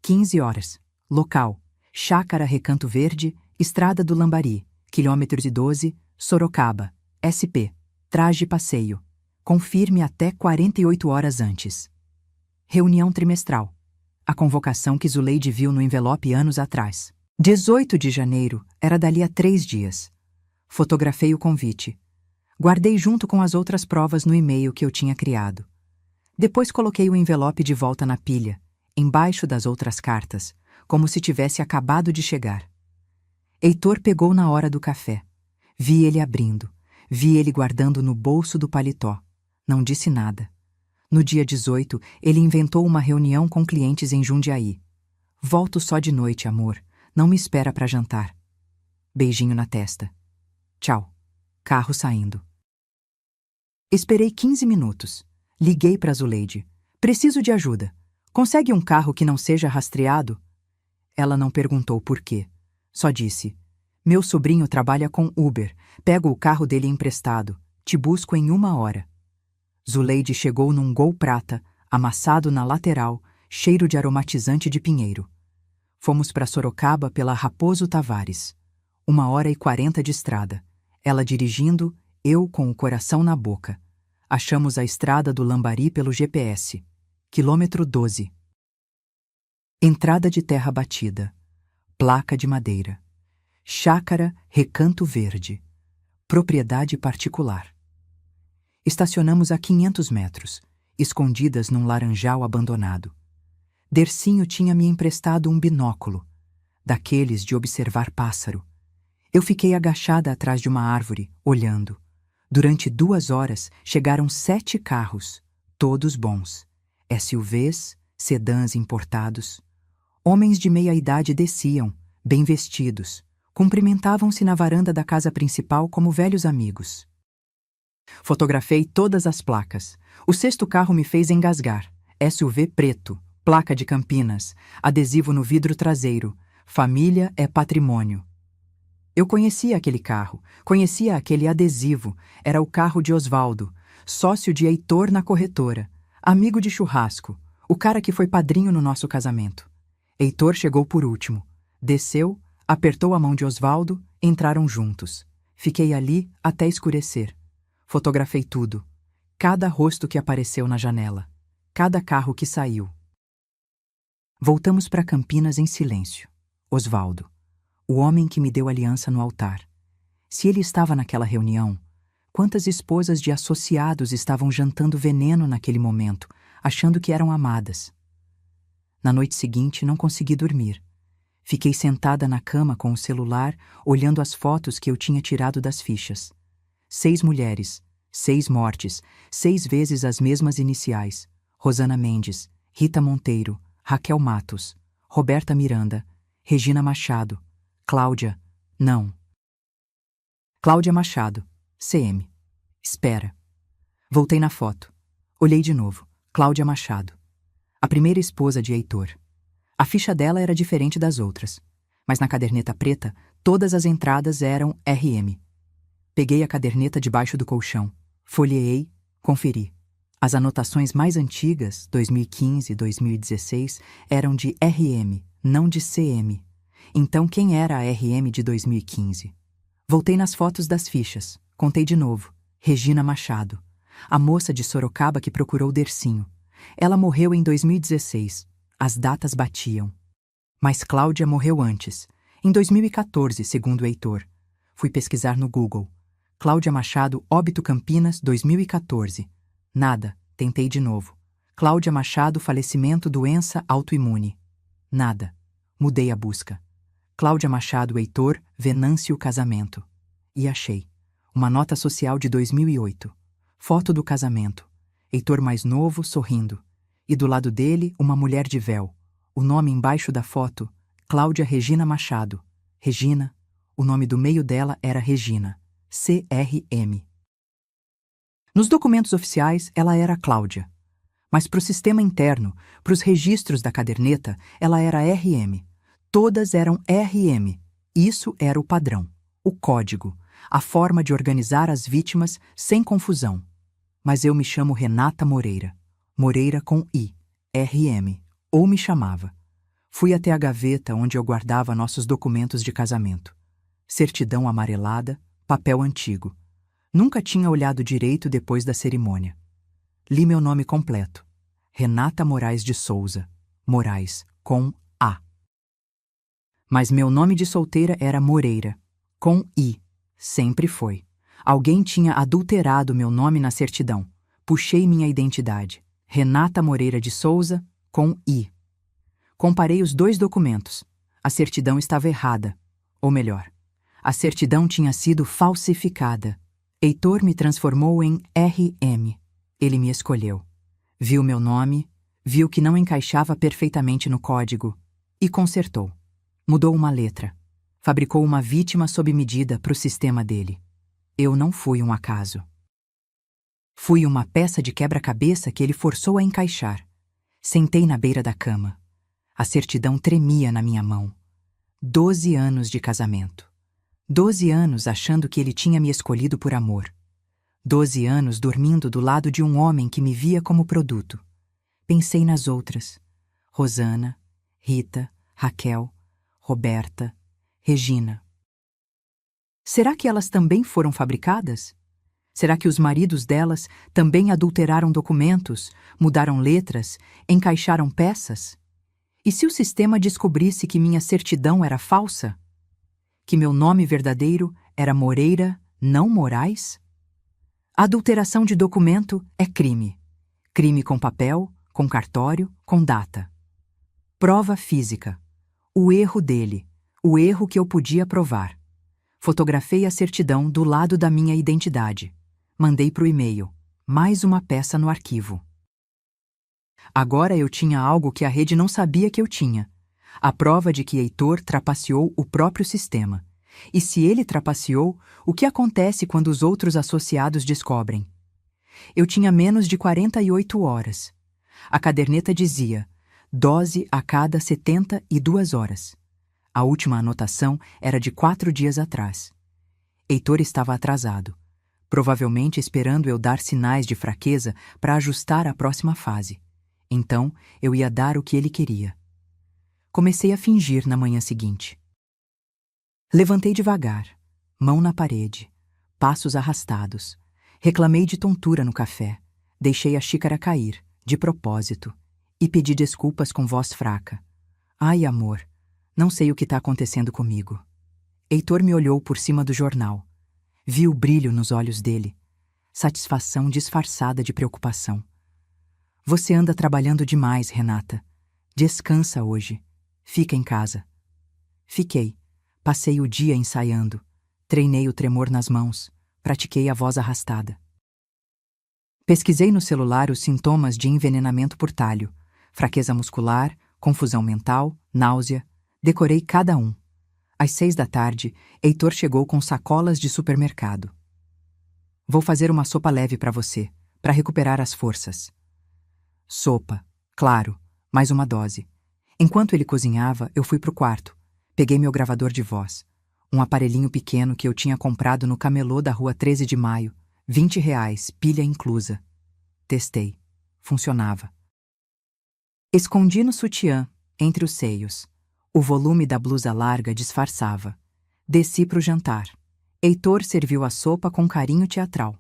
15 horas. Local: Chácara Recanto Verde, Estrada do Lambari, quilômetros 12, Sorocaba. SP: Traje passeio. Confirme até 48 horas antes. Reunião trimestral. A convocação que Zuleide viu no envelope anos atrás. 18 de janeiro era dali a 3 dias. Fotografei o convite. Guardei junto com as outras provas no e-mail que eu tinha criado. Depois coloquei o envelope de volta na pilha, embaixo das outras cartas, como se tivesse acabado de chegar. Heitor pegou na hora do café. Vi ele abrindo. Vi ele guardando no bolso do paletó. Não disse nada. No dia 18, ele inventou uma reunião com clientes em Jundiaí. Volto só de noite, amor. Não me espera para jantar. Beijinho na testa. Tchau. Carro saindo. Esperei 15 minutos. Liguei para Zuleide. Preciso de ajuda. Consegue um carro que não seja rastreado? Ela não perguntou por quê. Só disse: meu sobrinho trabalha com Uber. Pego o carro dele emprestado. Te busco em 1 hora. Zuleide chegou num Gol prata, amassado na lateral, cheiro de aromatizante de pinheiro. Fomos para Sorocaba pela Raposo Tavares. 1h40 de estrada. Ela dirigindo, Eu com o coração na boca. Achamos a estrada do Lambari pelo GPS. Quilômetro 12. Entrada de terra batida. Placa de madeira. Chácara Recanto Verde. Propriedade particular. Estacionamos a 500 metros, escondidas num laranjal abandonado. Dercinho tinha me emprestado um binóculo, daqueles de observar pássaro. Eu fiquei agachada atrás de uma árvore, olhando. Durante 2 horas chegaram 7 carros, todos bons. SUVs, sedãs importados. Homens de meia-idade desciam, bem vestidos. Cumprimentavam-se na varanda da casa principal como velhos amigos. Fotografei todas as placas. O 6º carro me fez engasgar. SUV preto, placa de Campinas, adesivo no vidro traseiro. Família é patrimônio. Eu conhecia aquele carro, conhecia aquele adesivo. Era o carro de Osvaldo, sócio de Heitor na corretora, amigo de churrasco, o cara que foi padrinho no nosso casamento. Heitor chegou por último. Desceu, apertou a mão de Osvaldo, entraram juntos. Fiquei ali até escurecer. Fotografei tudo. Cada rosto que apareceu na janela. Cada carro que saiu. Voltamos para Campinas em silêncio. Osvaldo, o homem que me deu aliança no altar. Se ele estava naquela reunião, quantas esposas de associados estavam jantando veneno naquele momento, achando que eram amadas? Na noite seguinte, não consegui dormir. Fiquei sentada na cama com o celular, olhando as fotos que eu tinha tirado das fichas. 6 mulheres, 6 mortes, 6 vezes as mesmas iniciais. Rosana Mendes, Rita Monteiro, Raquel Matos, Roberta Miranda, Regina Machado, Cláudia, não. Cláudia Machado, CM. Espera. Voltei na foto. Olhei de novo. Cláudia Machado. A primeira esposa de Heitor. A ficha dela era diferente das outras, mas na caderneta preta, todas as entradas eram RM. Peguei a caderneta debaixo do colchão, folheei, conferi. As anotações mais antigas, 2015 e 2016, eram de RM, não de CM. Então quem era a RM de 2015? Voltei nas fotos das fichas, contei de novo. Regina Machado, a moça de Sorocaba que procurou Dercinho. Ela morreu em 2016. As datas batiam. Mas Cláudia morreu antes, em 2014, segundo Heitor. Fui pesquisar no Google. Cláudia Machado, óbito Campinas, 2014. Nada, tentei de novo. Cláudia Machado, falecimento, doença autoimune. Nada. Mudei a busca. Cláudia Machado, Heitor, Venâncio, casamento. E achei. Uma nota social de 2008. Foto do casamento. Heitor mais novo, sorrindo. E do lado dele, uma mulher de véu. O nome embaixo da foto, Cláudia Regina Machado. Regina. O nome do meio dela era Regina. CRM. Nos documentos oficiais, ela era Cláudia. Mas para o sistema interno, para os registros da caderneta, ela era RM. Todas eram RM. Isso era o padrão, o código, a forma de organizar as vítimas sem confusão. Mas eu me chamo Renata Moreira. Moreira com I. RM. Ou me chamava. Fui até a gaveta onde eu guardava nossos documentos de casamento. Certidão amarelada, papel antigo. Nunca tinha olhado direito depois da cerimônia. Li meu nome completo. Renata Moraes de Souza. Moraes, com A. Mas meu nome de solteira era Moreira, com I. Sempre foi. Alguém tinha adulterado meu nome na certidão. Puxei minha identidade. Renata Moreira de Souza, com I. Comparei os 2 documentos. A certidão estava errada. Ou melhor, a certidão tinha sido falsificada. Heitor me transformou em RM. Ele me escolheu. Viu meu nome, viu que não encaixava perfeitamente no código e consertou. Mudou uma letra. Fabricou uma vítima sob medida para o sistema dele. Eu não fui um acaso. Fui uma peça de quebra-cabeça que ele forçou a encaixar. Sentei na beira da cama. A certidão tremia na minha mão. 12 anos de casamento. 12 anos achando que ele tinha me escolhido por amor. 12 anos dormindo do lado de um homem que me via como produto. Pensei nas outras. Rosana, Rita, Raquel, Roberta, Regina. Será que elas também foram fabricadas? Será que os maridos delas também adulteraram documentos, mudaram letras, encaixaram peças? E se o sistema descobrisse que minha certidão era falsa? Que meu nome verdadeiro era Moreira, não Moraes? A adulteração de documento é crime. Crime com papel, com cartório, com data. Prova física. O erro dele. O erro que eu podia provar. Fotografei a certidão do lado da minha identidade. Mandei pro e-mail. Mais uma peça no arquivo. Agora eu tinha algo que a rede não sabia que eu tinha. A prova de que Heitor trapaceou o próprio sistema. E se ele trapaceou, o que acontece quando os outros associados descobrem? Eu tinha menos de 48 horas. A caderneta dizia: dose a cada 72 horas. A última anotação era de 4 dias atrás. Heitor estava atrasado, provavelmente esperando eu dar sinais de fraqueza para ajustar a próxima fase. Então, eu ia dar o que ele queria. Comecei a fingir na manhã seguinte. Levantei devagar, mão na parede, passos arrastados. Reclamei de tontura no café. Deixei a xícara cair, de propósito, e pedi desculpas com voz fraca. Ai, amor, não sei o que está acontecendo comigo. Heitor me olhou por cima do jornal. Vi o brilho nos olhos dele. Satisfação disfarçada de preocupação. Você anda trabalhando demais, Renata. Descansa hoje. Fica em casa. Fiquei. Passei o dia ensaiando. Treinei o tremor nas mãos. Pratiquei a voz arrastada. Pesquisei no celular os sintomas de envenenamento por talho. Fraqueza muscular, confusão mental, náusea. Decorei cada um. Às 6 da tarde, Heitor chegou com sacolas de supermercado. Vou fazer uma sopa leve para você, para recuperar as forças. Sopa, claro, mais uma dose. Enquanto ele cozinhava, eu fui pro quarto. Peguei meu gravador de voz. Um aparelhinho pequeno que eu tinha comprado no camelô da rua 13 de maio. R$ 20, pilha inclusa. Testei. Funcionava. Escondi no sutiã, entre os seios. O volume da blusa larga disfarçava. Desci pro jantar. Heitor serviu a sopa com carinho teatral.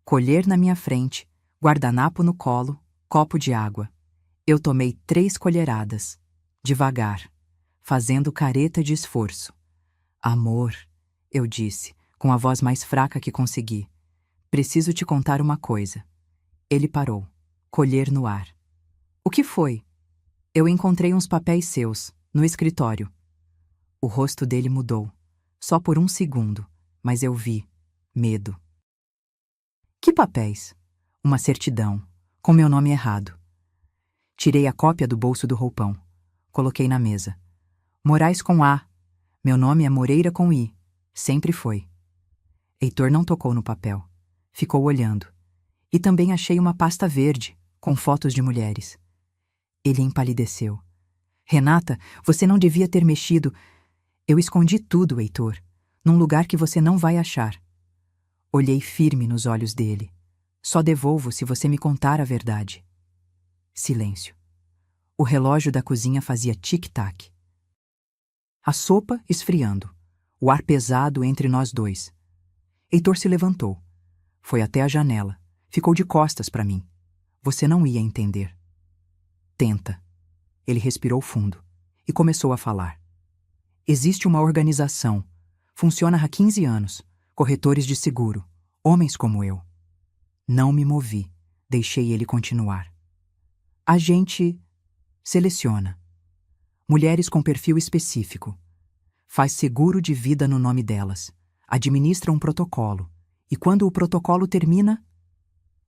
Colher na minha frente, guardanapo no colo, copo de água. Eu tomei 3 colheradas, devagar, fazendo careta de esforço. Amor, eu disse, com a voz mais fraca que consegui. Preciso te contar uma coisa. Ele parou, colher no ar. O que foi? Eu encontrei uns papéis seus, no escritório. O rosto dele mudou, só por um segundo, mas eu vi, medo. Que papéis? Uma certidão, com meu nome errado. Tirei a cópia do bolso do roupão. Coloquei na mesa. Moraes com A. Meu nome é Moreira com I. Sempre foi. Heitor não tocou no papel. Ficou olhando. E também achei uma pasta verde, com fotos de mulheres. Ele empalideceu. Renata, você não devia ter mexido. Eu escondi tudo, Heitor, num lugar que você não vai achar. Olhei firme nos olhos dele. Só devolvo se você me contar a verdade. Silêncio. O relógio da cozinha fazia tic-tac. A sopa esfriando. O ar pesado entre nós dois. Heitor se levantou. Foi até a janela. Ficou de costas para mim. Você não ia entender. Tenta. Ele respirou fundo e começou a falar. Existe uma organização. Funciona há 15 anos. Corretores de seguro. Homens como eu. Não me movi. Deixei ele continuar. A gente seleciona. Mulheres com perfil específico. Faz seguro de vida no nome delas. Administra um protocolo. E quando o protocolo termina,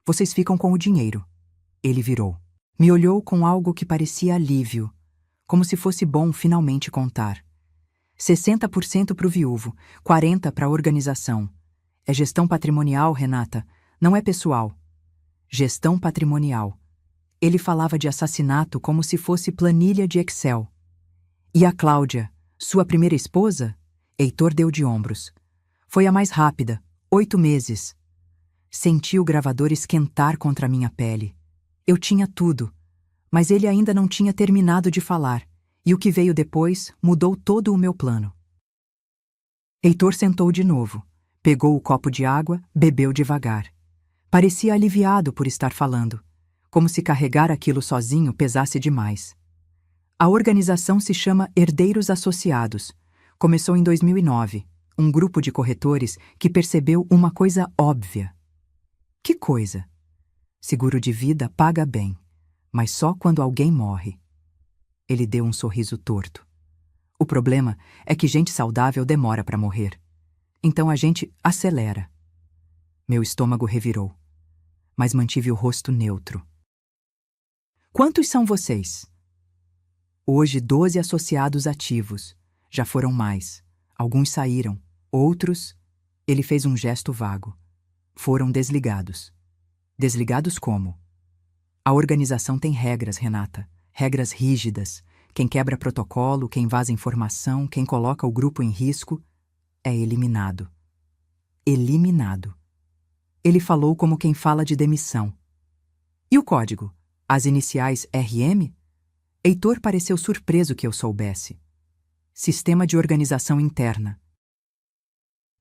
vocês ficam com o dinheiro. Ele virou. Me olhou com algo que parecia alívio, como se fosse bom finalmente contar. 60% para o viúvo, 40% para a organização. É gestão patrimonial, Renata, não é pessoal. Gestão patrimonial. Ele falava de assassinato como se fosse planilha de Excel. E a Cláudia, sua primeira esposa? Heitor deu de ombros. Foi a mais rápida, 8 meses. Senti o gravador esquentar contra minha pele. Eu tinha tudo, mas ele ainda não tinha terminado de falar, e o que veio depois mudou todo o meu plano. Heitor sentou de novo, Pegou o copo de água, bebeu devagar. Parecia aliviado por estar falando, como se carregar aquilo sozinho pesasse demais. A organização se chama Herdeiros Associados. Começou em 2009, um grupo de corretores que percebeu uma coisa óbvia. Que coisa? Seguro de vida paga bem, mas só quando alguém morre. Ele deu um sorriso torto. O problema é que gente saudável demora para morrer. Então a gente acelera. Meu estômago revirou, mas mantive o rosto neutro. Quantos são vocês? Hoje 12 associados ativos. Já foram mais. Alguns saíram. Outros... Ele fez um gesto vago. Foram desligados. Desligados como? A organização tem regras, Renata. Regras rígidas. Quem quebra protocolo, quem vaza informação, quem coloca o grupo em risco, é eliminado. Eliminado. Ele falou como quem fala de demissão. E o código? As iniciais RM? Heitor pareceu surpreso que eu soubesse. Sistema de organização interna.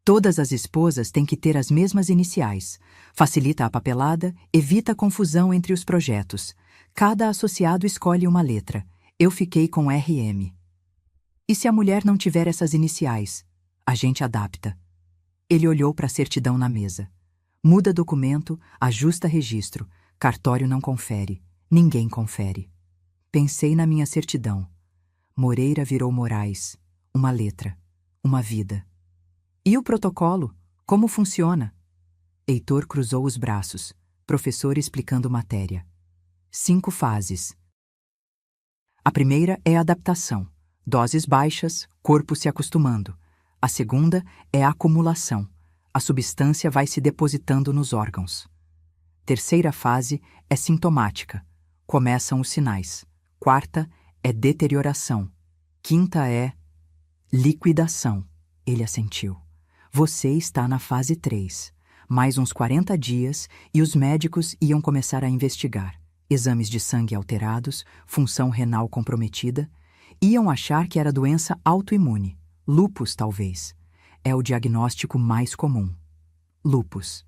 Todas as esposas têm que ter as mesmas iniciais. Facilita a papelada, evita confusão entre os projetos. Cada associado escolhe uma letra. Eu fiquei com RM. E se a mulher não tiver essas iniciais? A gente adapta. Ele olhou para a certidão na mesa. Muda documento, ajusta registro. Cartório não confere. Ninguém confere. Pensei na minha certidão. Moreira virou Moraes. Uma letra. Uma vida. E o protocolo? Como funciona? Heitor cruzou os braços. Professor explicando matéria. 5 fases. A primeira é adaptação. Doses baixas, corpo se acostumando. A segunda é a acumulação. A substância vai se depositando nos órgãos. Terceira fase é sintomática. Começam os sinais. Quarta é deterioração. Quinta é liquidação. Ele assentiu. Você está na fase 3. Mais uns 40 dias e os médicos iam começar a investigar. Exames de sangue alterados, função renal comprometida. Iam achar que era doença autoimune. Lúpus, talvez. É o diagnóstico mais comum. Lúpus.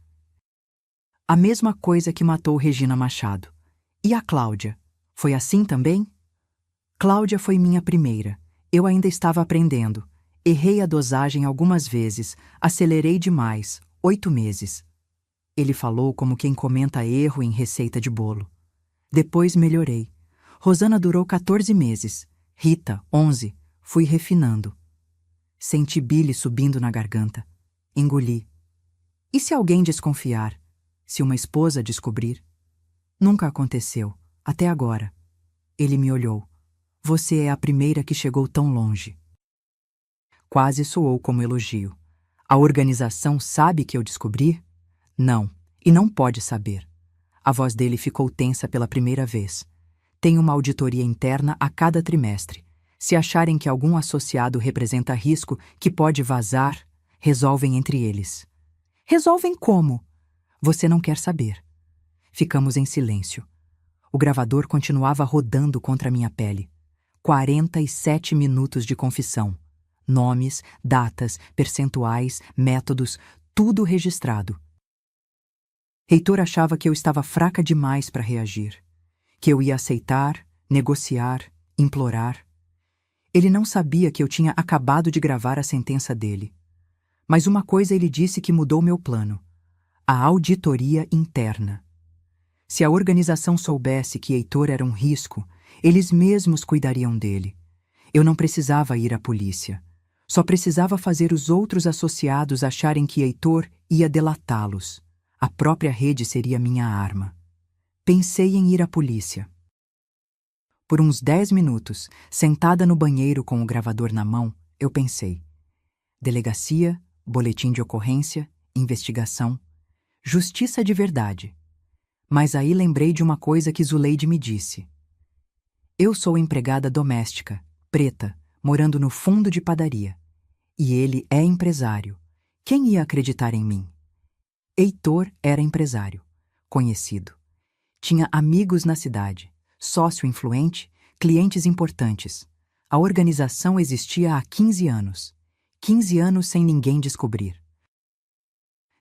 A mesma coisa que matou Regina Machado. E a Cláudia? Foi assim também? Cláudia foi minha primeira. Eu ainda estava aprendendo. Errei a dosagem algumas vezes. Acelerei demais. 8 meses. Ele falou como quem comenta erro em receita de bolo. Depois melhorei. Rosana durou 14 meses. Rita, 11. Fui refinando. Senti bile subindo na garganta. Engoli. E se alguém desconfiar? Se uma esposa descobrir? Nunca aconteceu. Até agora. Ele me olhou. Você é a primeira que chegou tão longe. Quase soou como elogio. A organização sabe que eu descobri? Não, e não pode saber. A voz dele ficou tensa pela primeira vez. Tem uma auditoria interna a cada trimestre. Se acharem que algum associado representa risco que pode vazar, resolvem entre eles. Resolvem como? Você não quer saber. Ficamos em silêncio. O gravador continuava rodando contra minha pele. 47 minutos de confissão. Nomes, datas, percentuais, métodos, tudo registrado. Heitor achava que eu estava fraca demais para reagir. Que eu ia aceitar, negociar, implorar. Ele não sabia que eu tinha acabado de gravar a sentença dele. Mas uma coisa ele disse que mudou meu plano. A auditoria interna. Se a organização soubesse que Heitor era um risco, eles mesmos cuidariam dele. Eu não precisava ir à polícia. Só precisava fazer os outros associados acharem que Heitor ia delatá-los. A própria rede seria minha arma. Pensei em ir à polícia. Por uns 10 minutos, sentada no banheiro com o gravador na mão, eu pensei. Delegacia, boletim de ocorrência, investigação, justiça de verdade. Mas aí lembrei de uma coisa que Zuleide me disse. Eu sou empregada doméstica, preta, morando no fundo de padaria. E ele é empresário. Quem ia acreditar em mim? Heitor era empresário, conhecido. Tinha amigos na cidade, sócio influente, clientes importantes. A organização existia há 15 anos. 15 anos sem ninguém descobrir.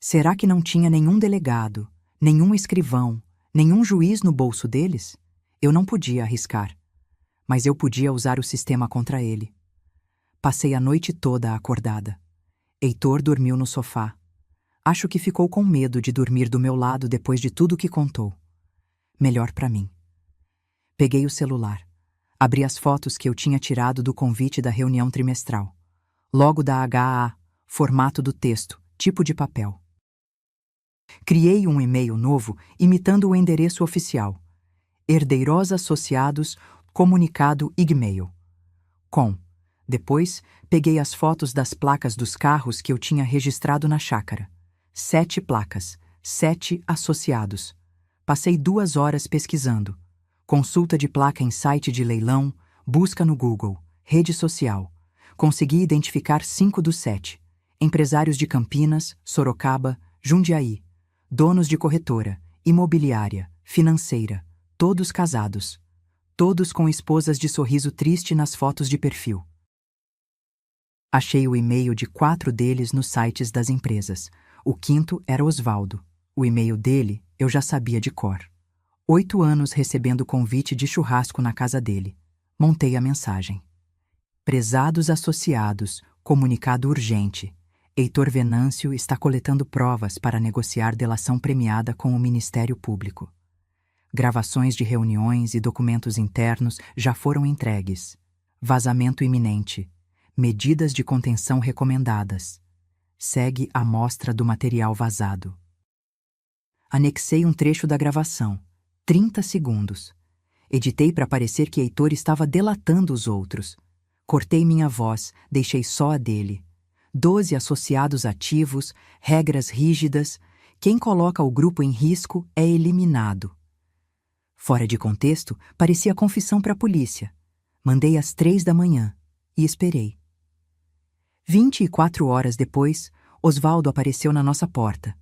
Será que não tinha nenhum delegado, nenhum escrivão, nenhum juiz no bolso deles? Eu não podia arriscar, mas eu podia usar o sistema contra ele. Passei a noite toda acordada. Heitor dormiu no sofá. Acho que ficou com medo de dormir do meu lado depois de tudo que contou. Melhor para mim. Peguei o celular. Abri as fotos que eu tinha tirado do convite da reunião trimestral. Logo da HA, formato do texto, tipo de papel. Criei um e-mail novo imitando o endereço oficial. Herdeiros Associados, comunicado Igmail. Com. Depois, peguei as fotos das placas dos carros que eu tinha registrado na chácara. 7 placas, 7 associados. Passei 2 horas pesquisando. Consulta de placa em site de leilão, busca no Google, rede social. Consegui identificar 5 dos 7. Empresários de Campinas, Sorocaba, Jundiaí. Donos de corretora, imobiliária, financeira. Todos casados. Todos com esposas de sorriso triste nas fotos de perfil. Achei o e-mail de 4 deles nos sites das empresas. O 5º era Osvaldo. O e-mail dele eu já sabia de cor. 8 anos recebendo convite de churrasco na casa dele. Montei a mensagem. Prezados associados, comunicado urgente. Heitor Venâncio está coletando provas para negociar delação premiada com o Ministério Público. Gravações de reuniões e documentos internos já foram entregues. Vazamento iminente. Medidas de contenção recomendadas. Segue a amostra do material vazado. Anexei um trecho da gravação. 30 segundos. Editei para parecer que Heitor estava delatando os outros. Cortei minha voz, deixei só a dele. 12 associados ativos, regras rígidas. Quem coloca o grupo em risco é eliminado. Fora de contexto, parecia confissão para a polícia. Mandei às 3 da manhã e esperei. 24 horas depois, Osvaldo apareceu na nossa porta.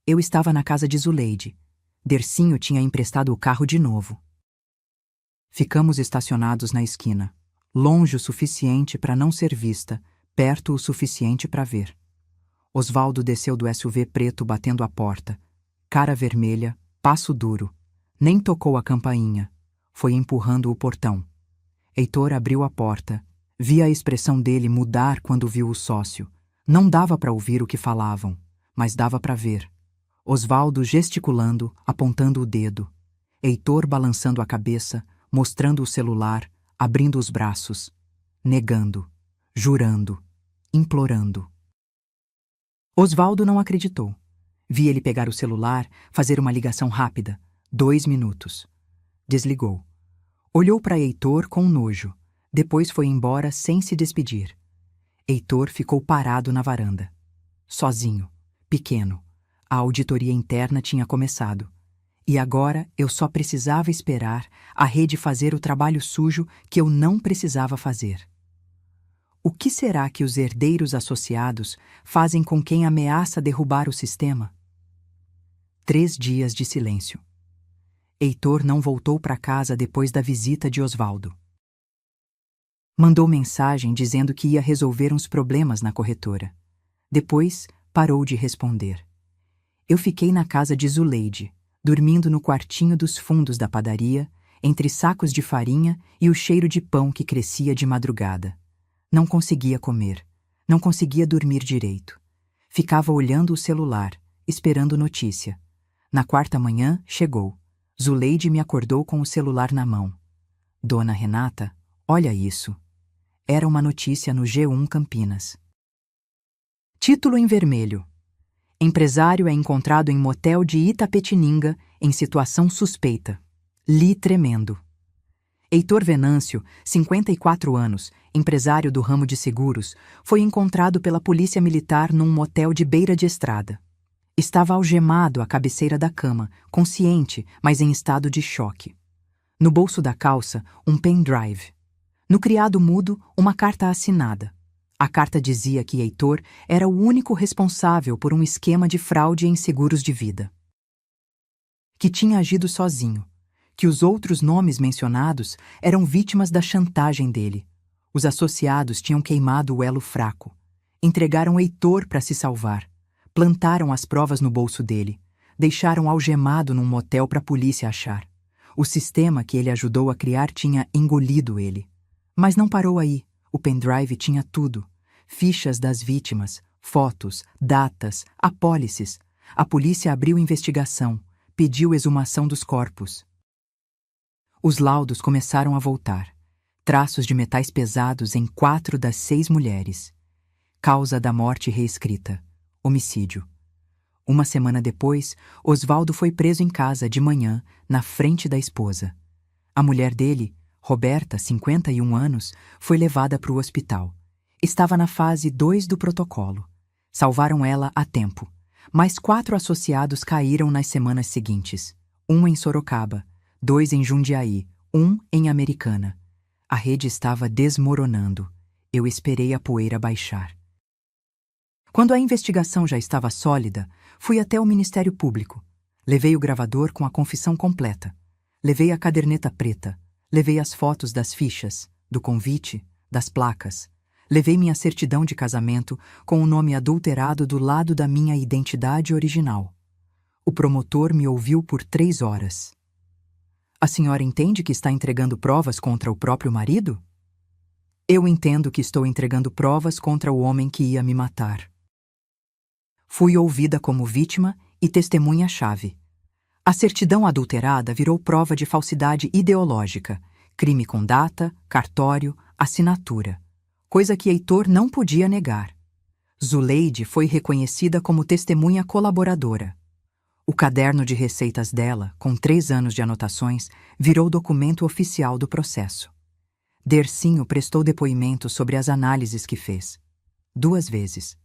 Eu estava na casa de Zuleide. Dercinho tinha emprestado o carro de novo. Ficamos estacionados na esquina, longe o suficiente para não ser vista, perto o suficiente para ver. Osvaldo desceu do SUV preto batendo a porta. Cara vermelha, passo duro. Nem tocou a campainha. Foi empurrando o portão. Heitor abriu a porta. Vi a expressão dele mudar quando viu o sócio. Não dava para ouvir o que falavam, mas dava para ver. Osvaldo gesticulando, apontando o dedo. Heitor balançando a cabeça, mostrando o celular, abrindo os braços. Negando, jurando, implorando. Osvaldo não acreditou. Vi ele pegar o celular, fazer uma ligação rápida. 2 minutos. Desligou. Olhou para Heitor com nojo. Depois foi embora sem se despedir. Heitor ficou parado na varanda. Sozinho, pequeno. A auditoria interna tinha começado. E agora eu só precisava esperar a rede fazer o trabalho sujo que eu não precisava fazer. O que será que os herdeiros associados fazem com quem ameaça derrubar o sistema? 3 dias de silêncio. Heitor não voltou para casa depois da visita de Osvaldo. Mandou mensagem dizendo que ia resolver uns problemas na corretora. Depois, parou de responder. Eu fiquei na casa de Zuleide, dormindo no quartinho dos fundos da padaria, entre sacos de farinha e o cheiro de pão que crescia de madrugada. Não conseguia comer, não conseguia dormir direito. Ficava olhando o celular, esperando notícia. Na 4ª manhã, chegou. Zuleide me acordou com o celular na mão. Dona Renata, olha isso. Era uma notícia no G1 Campinas. Título em vermelho. Empresário é encontrado em motel de Itapetininga em situação suspeita. Li tremendo. Heitor Venâncio, 54 anos, empresário do ramo de seguros, foi encontrado pela polícia militar num motel de beira de estrada. Estava algemado à cabeceira da cama, consciente, mas em estado de choque. No bolso da calça, um pendrive. No criado mudo, uma carta assinada. A carta dizia que Heitor era o único responsável por um esquema de fraude em seguros de vida. Que tinha agido sozinho. Que os outros nomes mencionados eram vítimas da chantagem dele. Os associados tinham queimado o elo fraco. Entregaram Heitor para se salvar. Plantaram as provas no bolso dele. Deixaram algemado num motel para a polícia achar. O sistema que ele ajudou a criar tinha engolido ele. Mas não parou aí. O pendrive tinha tudo. Fichas das vítimas, fotos, datas, apólices. A polícia abriu investigação, pediu exumação dos corpos. Os laudos começaram a voltar. Traços de metais pesados em 4 das 6 mulheres. Causa da morte reescrita. Homicídio. Uma semana depois, Osvaldo foi preso em casa de manhã, na frente da esposa. A mulher dele, Roberta, 51 anos, foi levada para o hospital. Estava na fase 2 do protocolo. Salvaram ela a tempo. Mas 4 associados caíram nas semanas seguintes. 1 em Sorocaba, 2 em Jundiaí, 1 em Americana. A rede estava desmoronando. Eu esperei a poeira baixar. Quando a investigação já estava sólida, fui até o Ministério Público. Levei o gravador com a confissão completa. Levei a caderneta preta. Levei as fotos das fichas, do convite, das placas. Levei minha certidão de casamento com o nome adulterado do lado da minha identidade original. O promotor me ouviu por 3 horas. A senhora entende que está entregando provas contra o próprio marido? Eu entendo que estou entregando provas contra o homem que ia me matar. Fui ouvida como vítima e testemunha-chave. A certidão adulterada virou prova de falsidade ideológica, crime com data, cartório, assinatura, coisa que Heitor não podia negar. Zuleide foi reconhecida como testemunha colaboradora. O caderno de receitas dela, com 3 anos de anotações, virou documento oficial do processo. Dercinho prestou depoimento sobre as análises que fez. 2 vezes.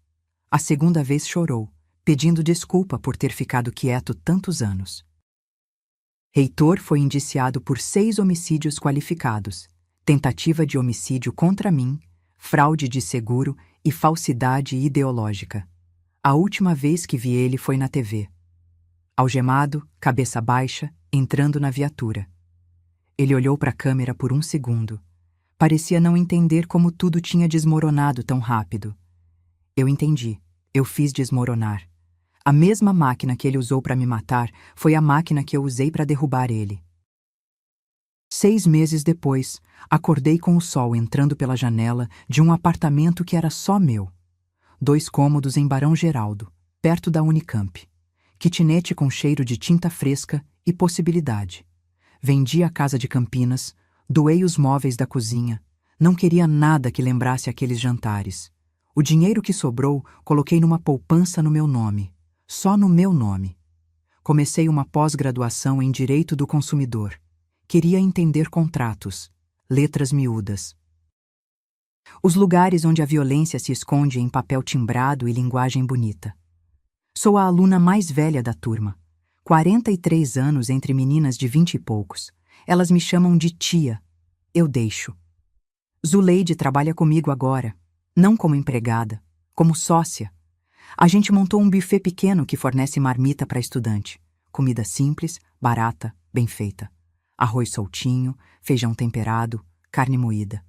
A segunda vez chorou, pedindo desculpa por ter ficado quieto tantos anos. Heitor foi indiciado por 6 homicídios qualificados, tentativa de homicídio contra mim, fraude de seguro e falsidade ideológica. A última vez que vi ele foi na TV. Algemado, cabeça baixa, entrando na viatura. Ele olhou para a câmera por 1 segundo. Parecia não entender como tudo tinha desmoronado tão rápido. Eu entendi. Eu fiz desmoronar. A mesma máquina que ele usou para me matar foi a máquina que eu usei para derrubar ele. 6 meses depois, acordei com o sol entrando pela janela de um apartamento que era só meu. 2 cômodos em Barão Geraldo, perto da Unicamp. Kitnet com cheiro de tinta fresca e possibilidade. Vendi a casa de Campinas, doei os móveis da cozinha. Não queria nada que lembrasse aqueles jantares. O dinheiro que sobrou, coloquei numa poupança no meu nome. Só no meu nome. Comecei uma pós-graduação em Direito do Consumidor. Queria entender contratos, letras miúdas. Os lugares onde a violência se esconde em papel timbrado e linguagem bonita. Sou a aluna mais velha da turma. 43 anos entre meninas de 20 e poucos. Elas me chamam de tia. Eu deixo. Zuleide trabalha comigo agora. Não como empregada, como sócia. A gente montou um buffet pequeno que fornece marmita para estudante. Comida simples, barata, bem feita. Arroz soltinho, feijão temperado, carne moída.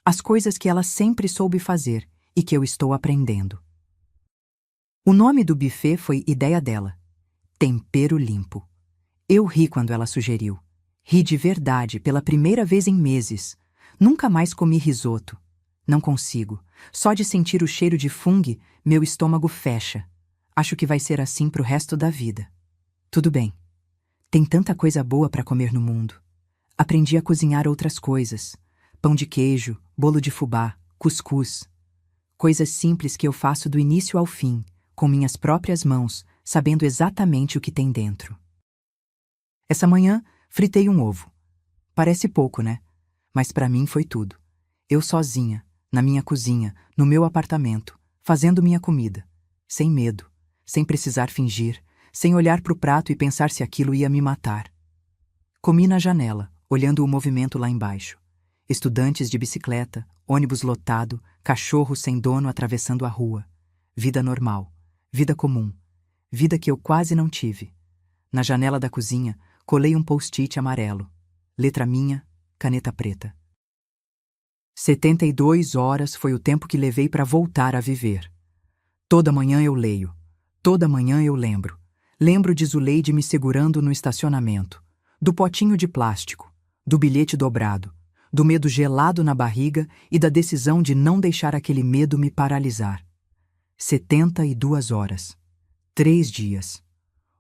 As coisas que ela sempre soube fazer e que eu estou aprendendo. O nome do buffet foi ideia dela. Tempero Limpo. Eu ri quando ela sugeriu. Ri de verdade pela primeira vez em meses. Nunca mais comi risoto. Não consigo. Só de sentir o cheiro de fungo, meu estômago fecha. Acho que vai ser assim pro resto da vida. Tudo bem. Tem tanta coisa boa para comer no mundo. Aprendi a cozinhar outras coisas. Pão de queijo, bolo de fubá, cuscuz. Coisas simples que eu faço do início ao fim, com minhas próprias mãos, sabendo exatamente o que tem dentro. Essa manhã, fritei um ovo. Parece pouco, né? Mas para mim foi tudo. Eu sozinha, na minha cozinha, no meu apartamento, fazendo minha comida. Sem medo, sem precisar fingir, sem olhar para o prato e pensar se aquilo ia me matar. Comi na janela, olhando o movimento lá embaixo. Estudantes de bicicleta, ônibus lotado, cachorro sem dono atravessando a rua. Vida normal, vida comum, vida que eu quase não tive. Na janela da cozinha, colei um post-it amarelo. Letra minha, caneta preta. 72 horas foi o tempo que levei para voltar a viver. Toda manhã eu leio. Toda manhã eu lembro. Lembro de Zuleide me segurando no estacionamento, do potinho de plástico, do bilhete dobrado, do medo gelado na barriga e da decisão de não deixar aquele medo me paralisar. 72 horas. 3 dias.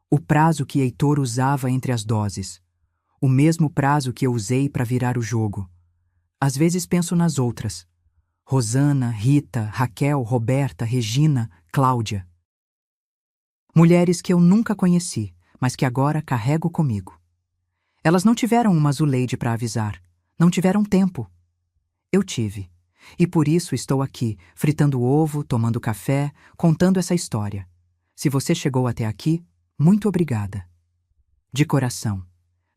O prazo que Heitor usava entre as doses. O mesmo prazo que eu usei para virar o jogo. Às vezes penso nas outras. Rosana, Rita, Raquel, Roberta, Regina, Cláudia. Mulheres que eu nunca conheci, mas que agora carrego comigo. Elas não tiveram uma Zuleide para avisar. Não tiveram tempo. Eu tive. E por isso estou aqui, fritando ovo, tomando café, contando essa história. Se você chegou até aqui, muito obrigada. De coração.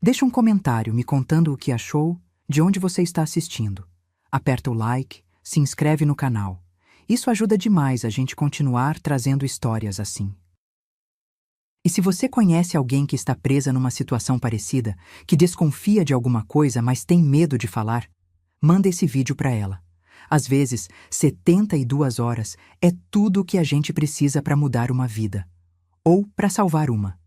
Deixe um comentário me contando o que achou, de onde você está assistindo. Aperta o like, se inscreve no canal. Isso ajuda demais a gente continuar trazendo histórias assim. E se você conhece alguém que está presa numa situação parecida, que desconfia de alguma coisa, mas tem medo de falar, manda esse vídeo para ela. Às vezes, 72 horas é tudo o que a gente precisa para mudar uma vida. Ou para salvar uma.